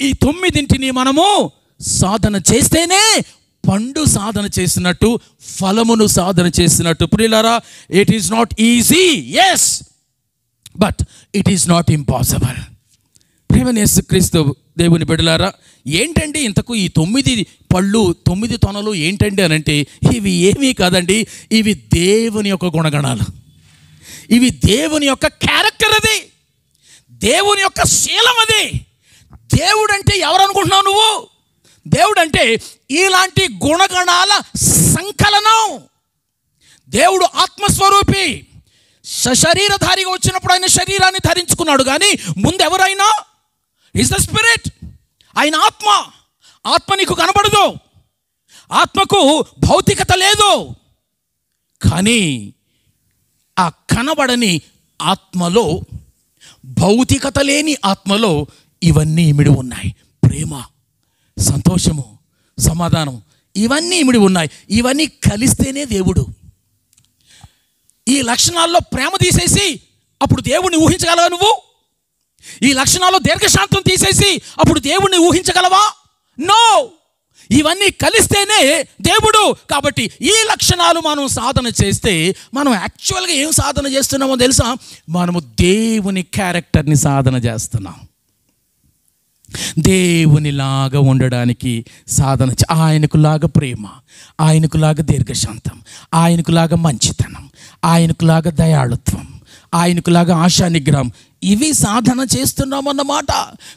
ఈ 9ంటిని మనము సాధన చేస్తేనే పండు సాధన చేసినట్టు, ఫలమును సాధన చేసినట్టు. ప్రియులారా, it is not easy, yes, but it is not impossible. ప్రియమైన యేసుక్రీస్తు దేవుని బిడ్డలారా, ఏంటండి ఇంతకు ఈ 9 పళ్ళు 9 తొనలు ఏంటండి అని అంటే, ఇవి ఏమీ కాదండి, ఇవి దేవుని యొక్క గుణగణాలు, ఇవి దేవుని యొక్క క్యారెక్టర్, అది దేవుని యొక్క శీలం. అది దేవుడు అంటే ఎవరు అనుకుంటున్నావు నువ్వు? దేవుడు అంటే ఇలాంటి గుణగణాల సంకలనం. దేవుడు ఆత్మస్వరూపి. శరీరధారిగా వచ్చినప్పుడు ఆయన శరీరాన్ని ధరించుకున్నాడు, కానీ ముందు ఎవరైనా ఈజ్ ద స్పిరిట్. ఆయన ఆత్మ. ఆత్మ నీకు కనబడదు, ఆత్మకు భౌతికత లేదు, కానీ ఆ కనబడని ఆత్మలో, భౌతికత లేని ఆత్మలో ఇవన్నీ ఇమిడి ఉన్నాయి. ప్రేమ, సంతోషము, సమాధానం, ఇవన్నీ ఇమిడి ఉన్నాయి. ఇవన్నీ కలిస్తేనే దేవుడు. ఈ లక్షణాల్లో ప్రేమ తీసేసి అప్పుడు దేవుణ్ణి ఊహించగలవా నువ్వు? ఈ లక్షణాల్లో దీర్ఘశాంతం తీసేసి అప్పుడు దేవుణ్ణి ఊహించగలవా? నో. ఇవన్నీ కలిస్తేనే దేవుడు. కాబట్టి ఈ లక్షణాలు మనం సాధన చేస్తే మనం యాక్చువల్గా ఏం సాధన చేస్తున్నామో తెలుసా? మనము దేవుని క్యారెక్టర్ని సాధన చేస్తున్నాం. దేవునిలాగా ఉండడానికి సాధన. ఆయనకులాగా ప్రేమ, ఆయనకులాగా దీర్ఘశాంతం, ఆయనకులాగా మంచితనం, ఆయనకులాగా దయాళుత్వం, ఆయనకులాగా ఆశా నిగ్రహం, ఇవి సాధన చేస్తున్నామన్నమాట.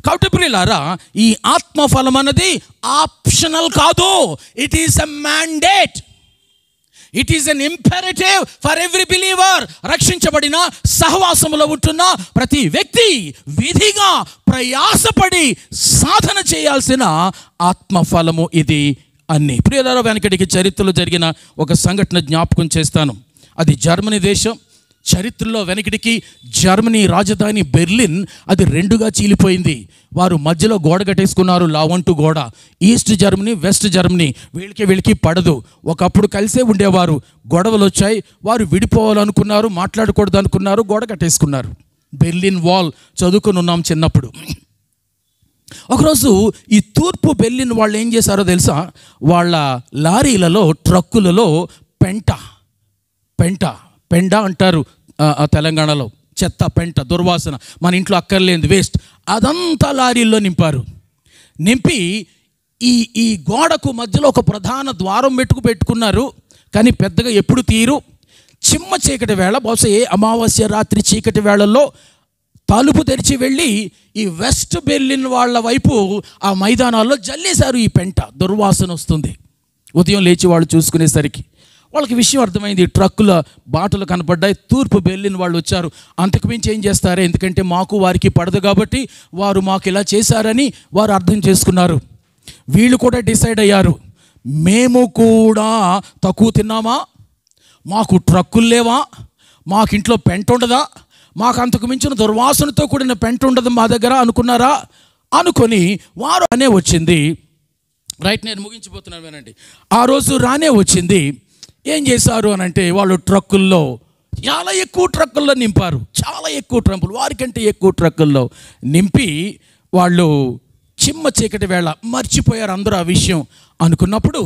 కాబట్టి ప్రియులారా, ఈ ఆత్మఫలం అన్నది ఆప్షనల్ కాదు, it is a mandate, it is an imperative for every believer. రక్షించబడిన సహవాసములో ఉంటున్న ప్రతి వ్యక్తి విధిగా ప్రయాసపడి సాధన చేయాల్సిన ఆత్మఫలము ఇది అన్ని. ప్రియులారా, వెనకటికి చరిత్రలో జరిగిన ఒక సంఘటన జ్ఞాపకం చేస్తాను. అది జర్మనీ దేశం. చరిత్రలో వెనకటికి జర్మనీ రాజధాని బెర్లిన్ అది 2గా చీలిపోయింది. వారు మధ్యలో గోడ కట్టేసుకున్నారు, లావంటు గోడ. ఈస్ట్ జర్మనీ, వెస్ట్ జర్మనీ, వీళ్ళకి పడదు. ఒకప్పుడు కలిసే ఉండేవారు, గొడవలు వచ్చాయి, వారు విడిపోవాలనుకున్నారు, మాట్లాడకూడదు అనుకున్నారు, గోడ కట్టేసుకున్నారు. బెర్లిన్ వాల్ చదువుకుని ఉన్నాం చిన్నప్పుడు. ఒకరోజు ఈ తూర్పు బెర్లిన్ వాళ్ళు ఏం చేశారో తెలుసా? వాళ్ళ లారీలలో, ట్రక్కులలో పెండ అంటారు తెలంగాణలో, చెత్త, పెంట, దుర్వాసన, మన ఇంట్లో అక్కర్లేనిది, వేస్ట్, అదంతా లారీల్లో నింపారు. నింపి ఈ గోడకు మధ్యలో ఒక ప్రధాన ద్వారం పెట్టుకున్నారు, కానీ పెద్దగా ఎప్పుడు తీరు. చిమ్మ చీకటి వేళ, బహుశా అమావాస్య రాత్రి చీకటి వేళల్లో తలుపు తెరిచి వెళ్ళి ఈ వెస్ట్ బెర్లిన్ వాళ్ళ వైపు ఆ మైదానాల్లో జల్లేశారు. ఈ పెంట దుర్వాసన వస్తుంది. ఉదయం లేచి వాళ్ళు చూసుకునేసరికి వాళ్ళకి విషయం అర్థమైంది. ట్రక్కుల బాటలు కనపడ్డాయి. తూర్పు బెర్లిన్ వాళ్ళు వచ్చారు. అంతకుమించి ఏం చేస్తారే, ఎందుకంటే మాకు వారికి పడదు కాబట్టి వారు మాకు ఇలా చేశారని వారు అర్థం చేసుకున్నారు. వీళ్ళు కూడా డిసైడ్ అయ్యారు, మేము కూడా తక్కువ తిన్నామా, మాకు ట్రక్కులు లేవా, మాకు ఇంట్లో పెంట ఉండదా, మాకు అంతకు మించిన దుర్వాసనతో కూడిన పెంట ఉండదు మా దగ్గర అనుకున్నారా? అనుకొని వారు రానే వచ్చింది. రైట్, నేను ముగించిపోతున్నాను వినండి. ఆ రోజు రానే వచ్చింది. ఏం చేశారు అని అంటే, వాళ్ళు ట్రక్కుల్లో, చాలా ఎక్కువ ట్రక్కుల్లో నింపారు, చాలా ఎక్కువ ట్రంపులు, వారికంటే ఎక్కువ ట్రక్కుల్లో నింపి వాళ్ళు చిమ్మ చీకటి వేళ మర్చిపోయారు అందరూ ఆ విషయం. అనుకున్నప్పుడు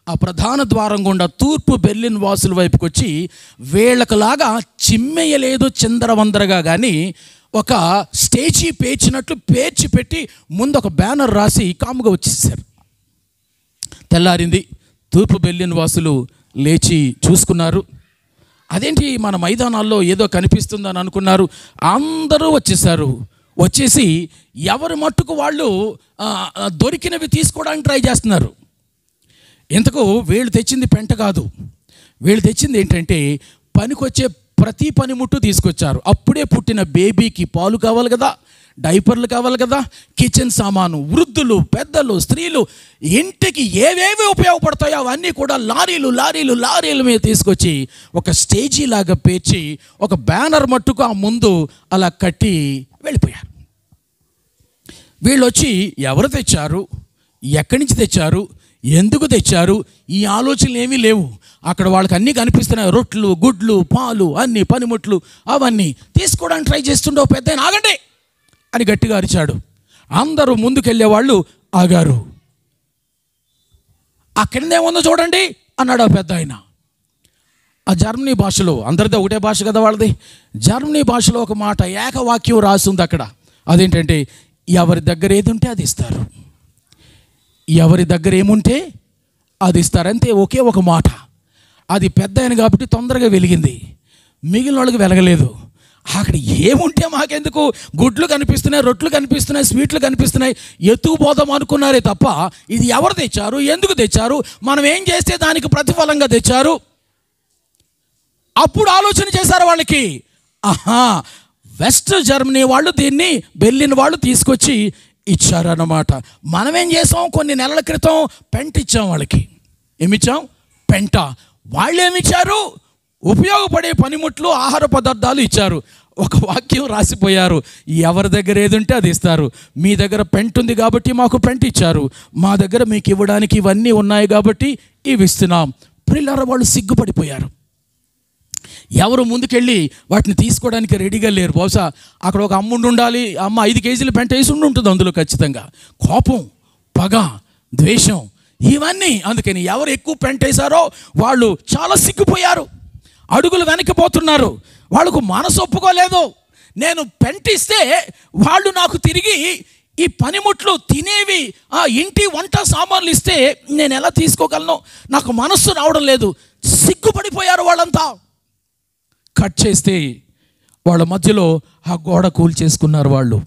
ఆ ప్రధాన ద్వారం గుండా తూర్పు బెర్లిన్ వాసుల వైపుకి వచ్చి వీళ్ళకులాగా చిమ్మెయలేదు చిందరవందరగా, కానీ ఒక స్టేజీ పేర్చినట్లు పేర్చి పెట్టి ముందు ఒక బ్యానర్ రాసి కాముగా వచ్చేసారు. తెల్లారింది. తూర్పు బెర్లిన్ వాసులు లేచి చూసుకున్నారు. అదేంటి మన మైదానాల్లో ఏదో కనిపిస్తుందని అనుకున్నారు. అందరూ వచ్చేసారు. వచ్చేసి ఎవరి మట్టుకు వాళ్ళు దొరికినవి తీసుకోవడానికి ట్రై చేస్తున్నారు. ఇంతకు వీళ్ళు తెచ్చింది పెంట కాదు, వీళ్ళు తెచ్చింది ఏంటంటే పనికొచ్చే ప్రతి పనిముట్టు తీసుకొచ్చారు. అప్పుడే పుట్టిన బేబీకి పాలు కావాలి కదా, డైపర్లు కావాలి కదా, కిచెన్ సామాను, వృద్ధులు, పెద్దలు, స్త్రీలు, ఇంటికి ఏవేవి ఉపయోగపడతాయో అవన్నీ కూడా లారీల మీద తీసుకొచ్చి ఒక స్టేజీ లాగా పేర్చి ఒక బ్యానర్ మట్టుకు ఆ ముందు అలా కట్టి వెళ్ళిపోయారు. వీళ్ళు వచ్చి ఎవరు తెచ్చారు, ఎక్కడి నుంచి తెచ్చారు, ఎందుకు తెచ్చారు, ఈ ఆలోచనలు ఏమీ లేవు. అక్కడ వాళ్ళకి అన్నీ కనిపిస్తున్నాయి, రొట్లు, గుడ్లు, పాలు, అన్ని పనిముట్లు, అవన్నీ తీసుకోవడానికి ట్రై చేస్తుండే ఒక పెద్ద ఆగండి అని గట్టిగా అరిచాడు. అందరూ ముందుకెళ్ళే వాళ్ళు ఆగారు. అక్కడేముందో చూడండి అన్నాడు ఆ పెద్ద ఆయన. ఆ జర్మనీ భాషలో, అందరితో ఒకటే భాష కదా వాళ్ళది, జర్మనీ భాషలో ఒక మాట ఏకవాక్యం రాస్తుంది అక్కడ. అదేంటంటే, ఎవరి దగ్గర ఏది ఉంటే అది ఇస్తారు, ఎవరి దగ్గర ఏముంటే అది ఇస్తారు, అంతే. ఒకే ఒక మాట. అది పెద్ద ఆయన కాబట్టి తొందరగా వెలిగింది, మిగిలిన వాళ్ళకి వెలగలేదు. అక్కడ ఏముంటే మాకెందుకు, గుడ్లు కనిపిస్తున్నాయి, రొట్లు కనిపిస్తున్నాయి, స్వీట్లు కనిపిస్తున్నాయి, ఎత్తుకుపోదాం అనుకున్నారే తప్ప ఇది ఎవరు తెచ్చారు, ఎందుకు తెచ్చారు, మనం ఏం చేస్తే దానికి ప్రతిఫలంగా తెచ్చారు, అప్పుడు ఆలోచన చేశారు వాళ్ళకి. ఆహా, వెస్ట్ జర్మనీ వాళ్ళు దీన్ని బెర్లిన్ వాళ్ళు తీసుకొచ్చి ఇచ్చారన్నమాట. మనమేం చేసాం, కొన్ని నెలల క్రితం పెంట ఇచ్చాం వాళ్ళకి. ఏమిచ్చాం? పెంట. వాళ్ళు ఏమిచ్చారు? ఉపయోగపడే పనిముట్లు, ఆహార పదార్థాలు ఇచ్చారు. ఒక వాక్యం రాసిపోయారు, ఎవరి దగ్గర ఏది ఉంటే అది ఇస్తారు. మీ దగ్గర పెంట ఉంది కాబట్టి మాకు పెంట ఇచ్చారు, మా దగ్గర మీకు ఇవ్వడానికి ఇవన్నీ ఉన్నాయి కాబట్టి ఇవి ఇస్తున్నాం. ప్రియులారా, వాళ్ళు సిగ్గుపడిపోయారు. ఎవరు ముందుకెళ్ళి వాటిని తీసుకోవడానికి రెడీగా లేరు. బహుశా అక్కడ ఒక అమ్ముండి ఉండాలి, అమ్మ 5 కేజీలు పెంట వేసి ఉంటుంది అందులో ఖచ్చితంగా. కోపం, పగ, ద్వేషం, ఇవన్నీ. అందుకని ఎవరు ఎక్కువ పెంట వేశారో వాళ్ళు చాలా సిగ్గుపోయారు, అడుగులు వెనక్కిపోతున్నారు. వాళ్ళకు మనసు ఒప్పుకోలేదు. నేను పెంటిస్తే వాళ్ళు నాకు తిరిగి ఈ పనిముట్లు, తినేవి, ఆ ఇంటి వంట సామాన్లు ఇస్తే నేను ఎలా తీసుకోగలను, నాకు మనస్సు రావడం లేదు. సిగ్గుపడిపోయారు వాళ్ళంతా. కట్ చేస్తే వాళ్ళ మధ్యలో ఆ గోడ కూల్చేసుకున్నారు వాళ్ళు.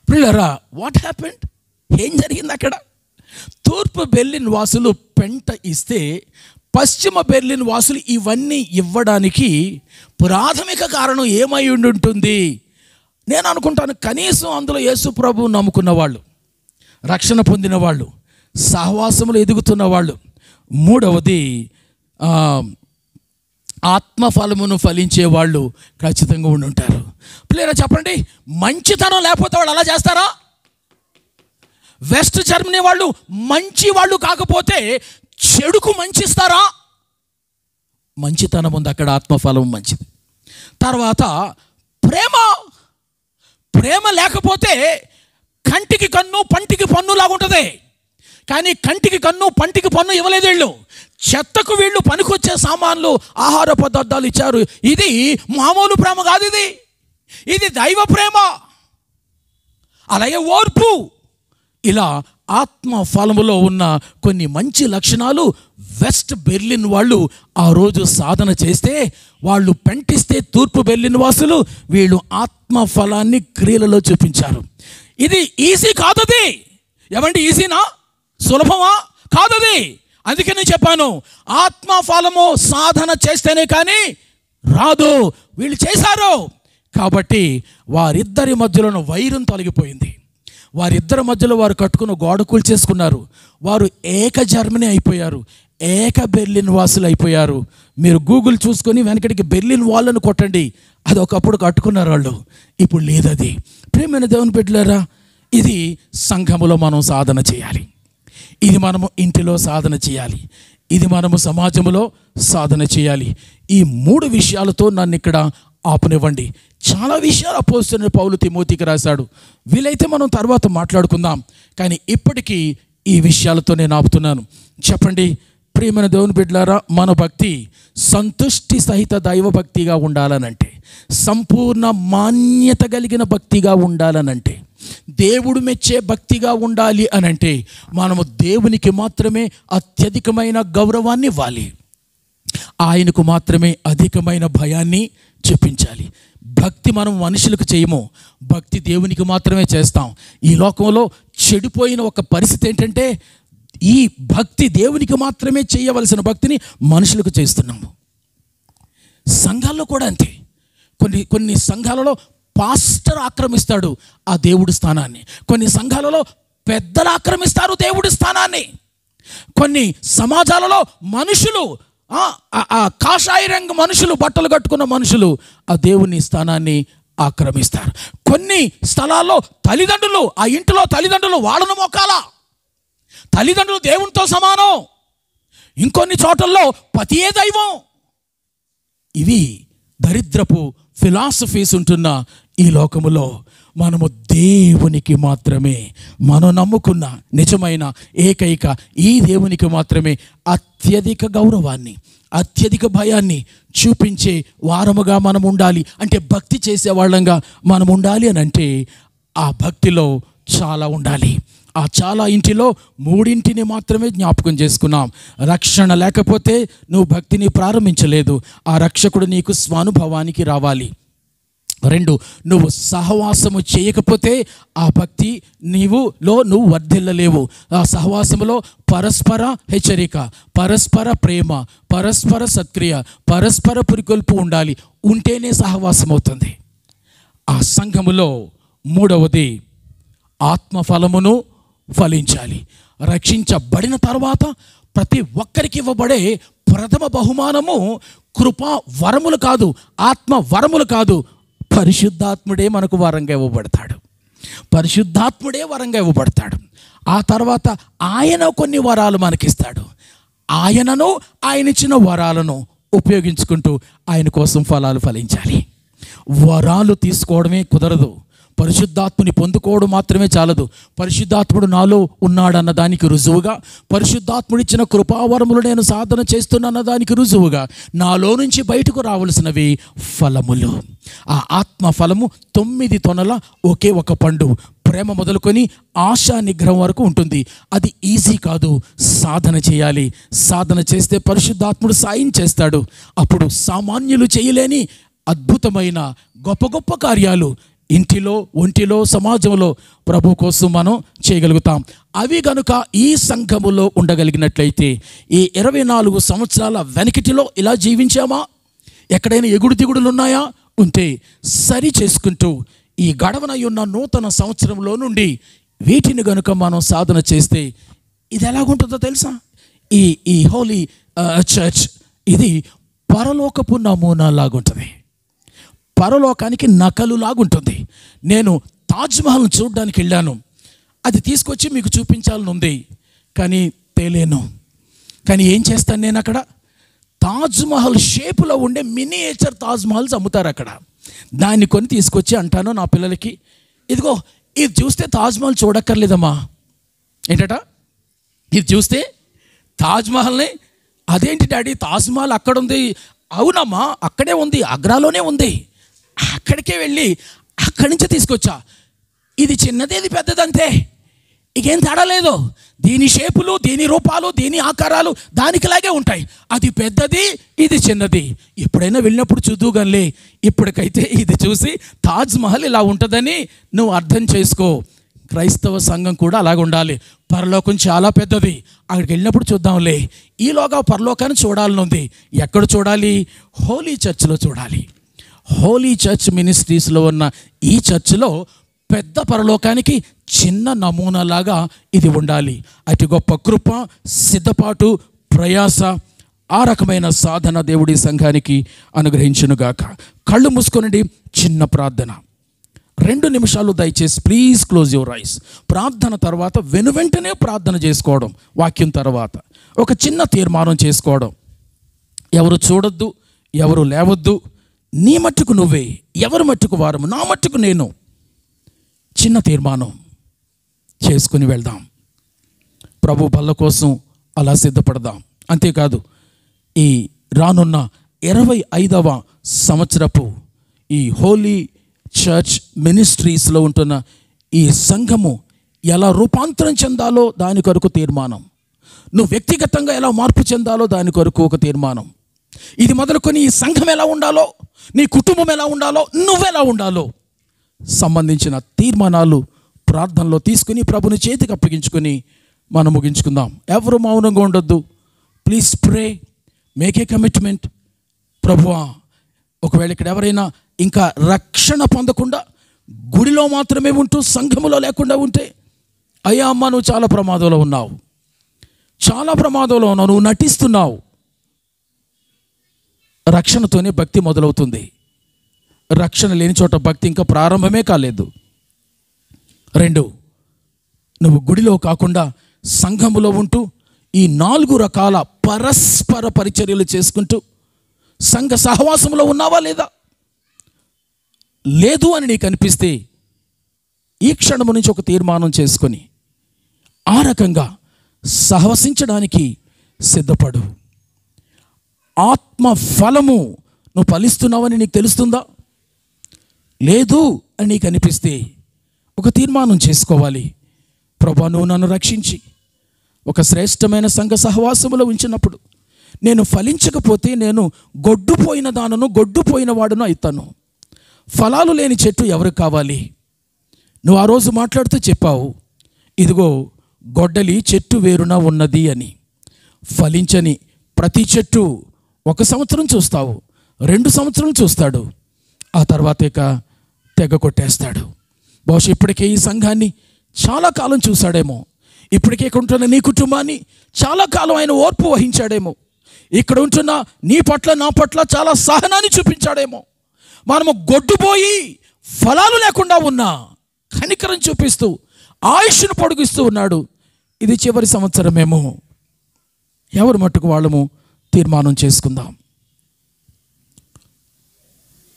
ప్రియులారా, వాట్ హ్యాపెండ్? ఏం జరిగింది అక్కడ? తూర్పు బెర్లిన్ వాసులు పెంట ఇస్తే పశ్చిమ బెర్లిన్ వాసులు ఇవన్నీ ఇవ్వడానికి ప్రాథమిక కారణం ఏమై ఉంటుంది? నేను అనుకుంటాను, కనీసం అందులో యేసు ప్రభువు నమ్ముకున్న వాళ్ళు, రక్షణ పొందిన వాళ్ళు, సహవాసములు ఎదుగుతున్న వాళ్ళు. మూడవది, ఆత్మఫలమును ఫలించే వాళ్ళు ఖచ్చితంగా ఉండి ఉంటారు. ప్రియులారా, చెప్పండి, మంచితనం లేకపోతే వాళ్ళు అలా చేస్తారా? వెస్ట్ జర్మనీ వాళ్ళు మంచి వాళ్ళు కాకపోతే చెడుకు మంచిస్తారా? మంచితనం ఉంది అక్కడ, ఆత్మఫలం మంచిది. తర్వాత ప్రేమ లేకపోతే కంటికి కన్ను, పంటికి పన్ను లాగుంటుంది. కానీ కంటికి కన్ను, పంటికి పన్ను ఇవ్వలేదు వీళ్ళు. చెత్తకు వీళ్ళు పనికొచ్చే సామాన్లు, ఆహార పదార్థాలు ఇచ్చారు. ఇది మామూలు ప్రేమ కాదు, ఇది దైవ ప్రేమ. అలాగే ఓర్పు. ఇలా ఆత్మ ఫలములో ఉన్న కొన్ని మంచి లక్షణాలు వెస్ట్ బెర్లిన్ వాళ్ళు ఆ రోజు సాధన చేస్తే, వాళ్ళు పెంటిస్తే తూర్పు బెర్లిన్ వాసులు వీళ్ళు ఆత్మ ఫలాన్ని క్రియలలో చూపించారు. ఇది ఈజీ కాదది. ఏమండి, ఈజీనా? సులభమా? కాదది. అందుకే నేను చెప్పాను, ఆత్మఫలము సాధన చేస్తేనే కానీ రాదు. వీళ్ళు చేశారు కాబట్టి వారిద్దరి మధ్యలో వైరం తొలగిపోయింది. వారిద్దరి మధ్యలో వారు కట్టుకున్న గోడ కూల్చేసుకున్నారు. వారు ఏక జర్మనీ అయిపోయారు, ఏక బెర్లిన్ వాసులు అయిపోయారు. మీరు గూగుల్ చూసుకొని వెనకడికి బెర్లిన్ వాళ్ళను కొట్టండి, అది ఒకప్పుడు కట్టుకున్నారు వాళ్ళు, ఇప్పుడు లేదది. ప్రియమైన దేవుని బిడ్డలారా, ఇది సంఘములో మనం సాధన చేయాలి, ఇది మనము ఇంటిలో సాధన చేయాలి, ఇది మనము సమాజంలో సాధన చేయాలి. ఈ 3 విషయాలతో నన్ను ఇక్కడ ఆపనివ్వండి. చాలా విషయాలు అపోస్తలుడైన పౌలు తిమోతికి రాశాడు. వీలైతే మనం తర్వాత మాట్లాడుకుందాం, కానీ ఇప్పటికీ ఈ విషయాలతో నేను ఆపుతున్నాను. చెప్పండి ప్రియమైన దేవుని బిడ్డలారా, మన భక్తి సంతుష్టి సహిత దైవ భక్తిగా ఉండాలనంటే, సంపూర్ణ మాన్యత కలిగిన భక్తిగా ఉండాలనంటే, దేవుడు మెచ్చే భక్తిగా ఉండాలి అనంటే, మనము దేవునికి మాత్రమే అత్యధికమైన గౌరవాన్ని ఇవ్వాలి, ఆయనకు మాత్రమే అధికమైన భయాన్ని చూపించాలి. భక్తి మనం మనుషులకు చేయము, భక్తి దేవునికి మాత్రమే చేస్తాం. ఈ లోకంలో చెడిపోయిన ఒక పరిస్థితి ఏంటంటే, ఈ భక్తి దేవునికి మాత్రమే చేయవలసిన భక్తిని మనుషులకు చేస్తున్నాము. సంఘాల్లో కూడా అంతే. కొన్ని సంఘాలలో పాస్టర్ ఆక్రమిస్తాడు ఆ దేవుడి స్థానాన్ని. కొన్ని సంఘాలలో పెద్దలు ఆక్రమిస్తారు దేవుడి స్థానాన్ని. కొన్ని సమాజాలలో మనుషులు, ఆ కాషాయ రంగు మనుషులు, బట్టలు కట్టుకున్న మనుషులు ఆ దేవుని స్థానాన్ని ఆక్రమిస్తారు. కొన్ని స్థలాల్లో తల్లిదండ్రులు, ఆ ఇంటిలో తల్లిదండ్రులు వాళ్ళను మొక్కాలా, తల్లిదండ్రులు దేవునితో సమానం. ఇంకొన్ని చోట్లలో పతియే దైవం. ఇవి దరిద్రపు ఫిలాసఫీస్ ఉంటున్న ఈ లోకములో మనము దేవునికి మాత్రమే, మనం నమ్ముకున్న నిజమైన ఏకైక ఈ దేవునికి మాత్రమే అత్యధిక గౌరవాన్ని, అత్యధిక భయాన్ని చూపించే వారముగా మనం ఉండాలి. అంటే భక్తి చేసేవాళ్ళంగా మనం ఉండాలి అని అంటే ఆ భక్తిలో చాలా ఉండాలి. ఆ చాలా ఇంటిలో 3 మాత్రమే జ్ఞాపకం చేసుకున్నాం. రక్షణ లేకపోతే నువ్వు భక్తిని ప్రారంభించలేదు. ఆ రక్షకుడు నీకు స్వానుభవానికి రావాలి. 2, నువ్వు సహవాసము చేయకపోతే ఆ భక్తి నువ్వు వర్ధిల్లలేవు. ఆ సహవాసములో పరస్పర హెచ్చరిక, పరస్పర ప్రేమ, పరస్పర సత్క్రియ, పరస్పర పురికొల్పు ఉండాలి. ఉంటేనే సహవాసం అవుతుంది. ఆ సంఘములో 3వది ఆత్మఫలమును ఫలించాలి. రక్షించబడిన తర్వాత ప్రతి ఒక్కరికి ఇవ్వబడే ప్రథమ బహుమానము కృపా వరములు కాదు, ఆత్మ వరములు కాదు, పరిశుద్ధాత్ముడే మనకు వరంగా ఇవ్వబడతాడు. పరిశుద్ధాత్ముడే వరంగా ఇవ్వబడతాడు. ఆ తర్వాత ఆయన కొన్ని వరాలు మనకిస్తాడు. ఆయనను, ఆయన ఇచ్చిన వరాలను ఉపయోగించుకుంటూ ఆయన కోసం ఫలాలు ఫలించాలి. వరాలు తీసుకోవడమే కుదరదు. పరిశుద్ధాత్ముని పొందుకోవడం మాత్రమే చాలదు. పరిశుద్ధాత్ముడు నాలో ఉన్నాడన్న దానికి రుజువుగా, పరిశుద్ధాత్ముడిచ్చిన కృపావరములు నేను సాధన చేస్తున్న దానికి రుజువుగా నాలో నుంచి బయటకు రావలసినవి ఫలములు. ఆ ఆత్మ ఫలము 9 తొనల ఒకే ఒక పండు. ప్రేమ మొదలుకొని ఆశా నిగ్రహం వరకు ఉంటుంది. అది ఈజీ కాదు, సాధన చేయాలి. సాధన చేస్తే పరిశుద్ధాత్ముడు సాయం చేస్తాడు. అప్పుడు సామాన్యులు చేయలేని అద్భుతమైన గొప్ప గొప్ప కార్యాలు ఇంటిలో, ఒంటిలో, సమాజంలో ప్రభు కోసం మనం చేయగలుగుతాం. అవి గనుక ఈ సంఘములో ఉండగలిగినట్లయితే ఈ 24 సంవత్సరాల వెనకటిలో ఇలా జీవించామా? ఎక్కడైనా ఎగుడు దిగుడులు ఉన్నాయా? ఉంటే సరి చేసుకుంటూ ఈ గడవనై ఉన్న నూతన సంవత్సరంలో నుండి వీటిని గనుక మనం సాధన చేస్తే ఇది ఎలాగుంటుందో తెలుసా? ఈ హోలీ చర్చ్ ఇది పరలోకపు నమూనా లాగుంటుంది, పరలోకానికి నకలు లాగుంటుంది. నేను తాజ్మహల్ని చూడడానికి వెళ్ళాను. అది తీసుకొచ్చి మీకు చూపించాలని ఉంది, కానీ తేలేను. కానీ ఏం చేస్తాను నేను? అక్కడ తాజ్మహల్ షేపులో ఉండే మినియేచర్ తాజ్మహల్స్ అమ్ముతారు అక్కడ. దాన్ని కొని తీసుకొచ్చి అంటాను నా పిల్లలకి, ఇదిగో ఇది చూస్తే తాజ్మహల్ చూడక్కర్లేదమ్మా. ఏంటట? ఇది చూస్తే తాజ్మహల్ని, అదేంటి డాడీ తాజ్మహల్ అక్కడ ఉంది? అవునమ్మా అక్కడే ఉంది, ఆగ్రాలోనే ఉంది. అక్కడికే వెళ్ళి అక్కడి నుంచి తీసుకొచ్చా. ఇది చిన్నది, ఇది పెద్దదంతే, ఇకేం తేడా లేదు. దీని షేపులు, దీని రూపాలు, దీని ఆకారాలు దానికిలాగే ఉంటాయి. అది పెద్దది, ఇది చిన్నది. ఎప్పుడైనా వెళ్ళినప్పుడు చూద్దుగానిలే. ఇప్పటికైతే ఇది చూసి తాజ్మహల్ ఇలా ఉంటుందని నువ్వు అర్థం చేసుకో. క్రైస్తవ సంఘం కూడా అలాగ ఉండాలి. పరలోకం చాలా పెద్దది, అక్కడికి వెళ్ళినప్పుడు చూద్దాంలే. ఈలోగా పరలోకాన్ని చూడాలని ఉంది. ఎక్కడ చూడాలి? హోలీ చర్చ్లో చూడాలి. హోలీ చర్చ్ మినిస్ట్రీస్లో ఉన్న ఈ చర్చ్లో పెద్ద పరలోకానికి చిన్న నమూనాలాగా ఇది ఉండాలి. అతి గొప్ప కృప, సిద్ధపాటు, ప్రయాస, ఆ రకమైన సాధన దేవుడి సంఘానికి అనుగ్రహించునుగాక. కళ్ళు మూసుకొనండి. చిన్న ప్రార్థన 2 నిమిషాలు దయచేసి ప్లీజ్ క్లోజ్ యువర్ ఐస్. ప్రార్థన తర్వాత వెనువెంటనే ప్రార్థన చేసుకోవడం, వాక్యం తర్వాత ఒక చిన్న తీర్మానం చేసుకోవడం. ఎవరు చూడొద్దు, ఎవరు లేవద్దు. నీ మట్టుకు నువ్వే, ఎవరి మట్టుకు వారము, నా మట్టుకు నేను. చిన్న తీర్మానం చేసుకుని వెళ్దాం. ప్రభు బల్ల కోసం అలా సిద్ధపడదాం. అంతేకాదు ఈ రానున్న 25వ సంవత్సరపు ఈ హోలీ చర్చ్ మినిస్ట్రీస్లో ఉంటున్న ఈ సంఘము ఎలా రూపాంతరం చెందాలో దాని కొరకు తీర్మానం. నువ్వు వ్యక్తిగతంగా ఎలా మార్పు చెందాలో దాని కొరకు ఒక తీర్మానం. ఇది మొదలుకొని ఈ సంఘం ఎలా ఉండాలో, నీ కుటుంబం ఎలా ఉండాలో, నువ్వెలా ఉండాలో సంబంధించిన తీర్మానాలు ప్రార్థనలో తీసుకుని ప్రభుని చేతికి అప్పగించుకొని మనం ముగించుకుందాం. ఎవరు మౌనంగా ఉండొద్దు. Please pray, make a commitment. ప్రభువా, ఒకవేళ ఇక్కడ ఎవరైనా ఇంకా రక్షణ పొందకుండా గుడిలో మాత్రమే ఉంటూ సంఘములో లేకుండా ఉంటే, అయ్యా అమ్మ నువ్వు చాలా ప్రమాదంలో ఉన్నావు, చాలా ప్రమాదంలో ఉన్నావు, నువ్వు నటిస్తున్నావు. రక్షణతోనే భక్తి మొదలవుతుంది. రక్షణ లేని చోట భక్తి ఇంకా ప్రారంభమే కాలేదు. 2, నువ్వు గుడిలో కాకుండా సంఘములో ఉంటూ ఈ 4 రకాల పరస్పర పరిచర్యలు చేసుకుంటూ సంఘ సహవాసంలో ఉన్నావా లేదా? లేదు అని నీకు అనిపిస్తే ఈ క్షణము నుంచి ఒక తీర్మానం చేసుకొని ఆ రకంగా సహవసించడానికి సిద్ధపడు. ఆత్మ ఫలము నువ్వు ఫలిస్తున్నావని నీకు తెలుస్తుందా? లేదు అని నీకు అనిపిస్తే ఒక తీర్మానం చేసుకోవాలి. ప్రభువా, నువ్వు నన్ను రక్షించి ఒక శ్రేష్టమైన సంఘ సహవాసములో ఉంచినప్పుడు నేను ఫలించకపోతే నేను గొడ్డుపోయిన దానను, గొడ్డుపోయిన వాడును అవుతాను. ఫలాలు లేని చెట్టు ఎవరికి కావాలి? నువ్వు ఆ రోజు మాట్లాడుతూ చెప్పావు, ఇదిగో గొడ్డలి చెట్టు వేరున ఉన్నది అని. ఫలించని ప్రతి చెట్టు 1 సంవత్సరం చూస్తావు, 2 సంవత్సరాలు చూస్తాడు, ఆ తర్వాత ఇక తెగ కొట్టేస్తాడు. బహుశా ఇప్పటికే ఈ సంఘాన్ని చాలా కాలం చూశాడేమో, ఇప్పటికే ఉంటున్న నీ కుటుంబాన్ని చాలా కాలం ఆయన ఓర్పు వహించాడేమో, ఇక్కడ ఉంటున్న నీ పట్ల నా పట్ల చాలా సహనాన్ని చూపించాడేమో. మనము గొడ్డుపోయి ఫలాలు లేకుండా ఉన్నా కనికరం చూపిస్తూ ఆయుష్ను పొడిగిస్తూ ఉన్నాడు. ఇది చివరి సంవత్సరమేమో. ఎవరు మట్టుకు వాళ్ళము తీర్మానం చేసుకుందాం.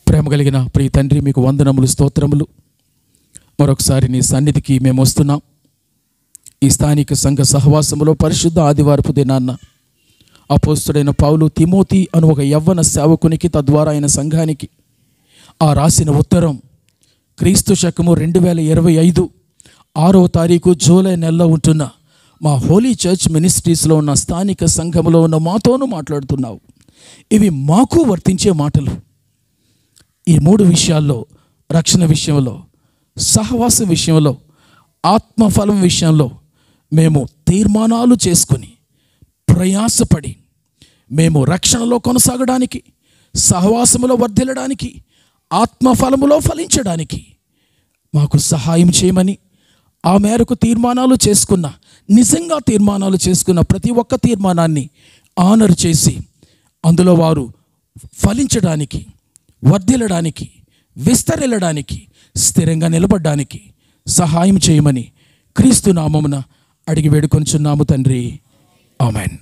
ప్రేమ కలిగిన ప్రియ తండ్రి, మీకు వందనములు, స్తోత్రములు. మరొకసారి నీ సన్నిధికి మేము వస్తున్నాం. ఈ స్థానిక సంఘ సహవాసములో పరిశుద్ధ ఆదివారపు దినాన్న అపోస్తుడైన పౌలు తిమోతి అను ఒక యవ్వన సేవకునికి, తద్వారా ఆయన సంఘానికి ఆ రాసిన ఉత్తరం క్రీస్తు శకము 2025 6వ తారీఖు జూలై నెలలో ఉంటున్న మా హోలీ చర్చ్ మినిస్ట్రీస్లో ఉన్న స్థానిక సంఘములో ఉన్న మాతోనూ మాట్లాడుతున్నావు. ఇవి మాకు వర్తించే మాటలు. ఈ 3 విషయాల్లో, రక్షణ విషయంలో, సహవాస విషయంలో, ఆత్మఫలం విషయంలో మేము తీర్మానాలు చేసుకొని ప్రయాసపడి మేము రక్షణలో కొనసాగడానికి, సహవాసములో వర్ధిల్లడానికి, ఆత్మఫలములో ఫలించడానికి మాకు సహాయం చేయమని, ఆ మేరకు తీర్మానాలు చేసుకున్న, నిజంగా తీర్మానాలు చేసుకున్న ప్రతి ఒక్క తీర్మానాన్ని ఆనర్ చేసి అందులో వారు ఫలించడానికి, వర్ధిల్లడానికి, విస్తరిల్లడానికి, స్థిరంగా నిలబడడానికి సహాయం చేయమని క్రీస్తు నామమున అడిగి వేడుకొనుచున్నాము తండ్రి. ఆమెన్.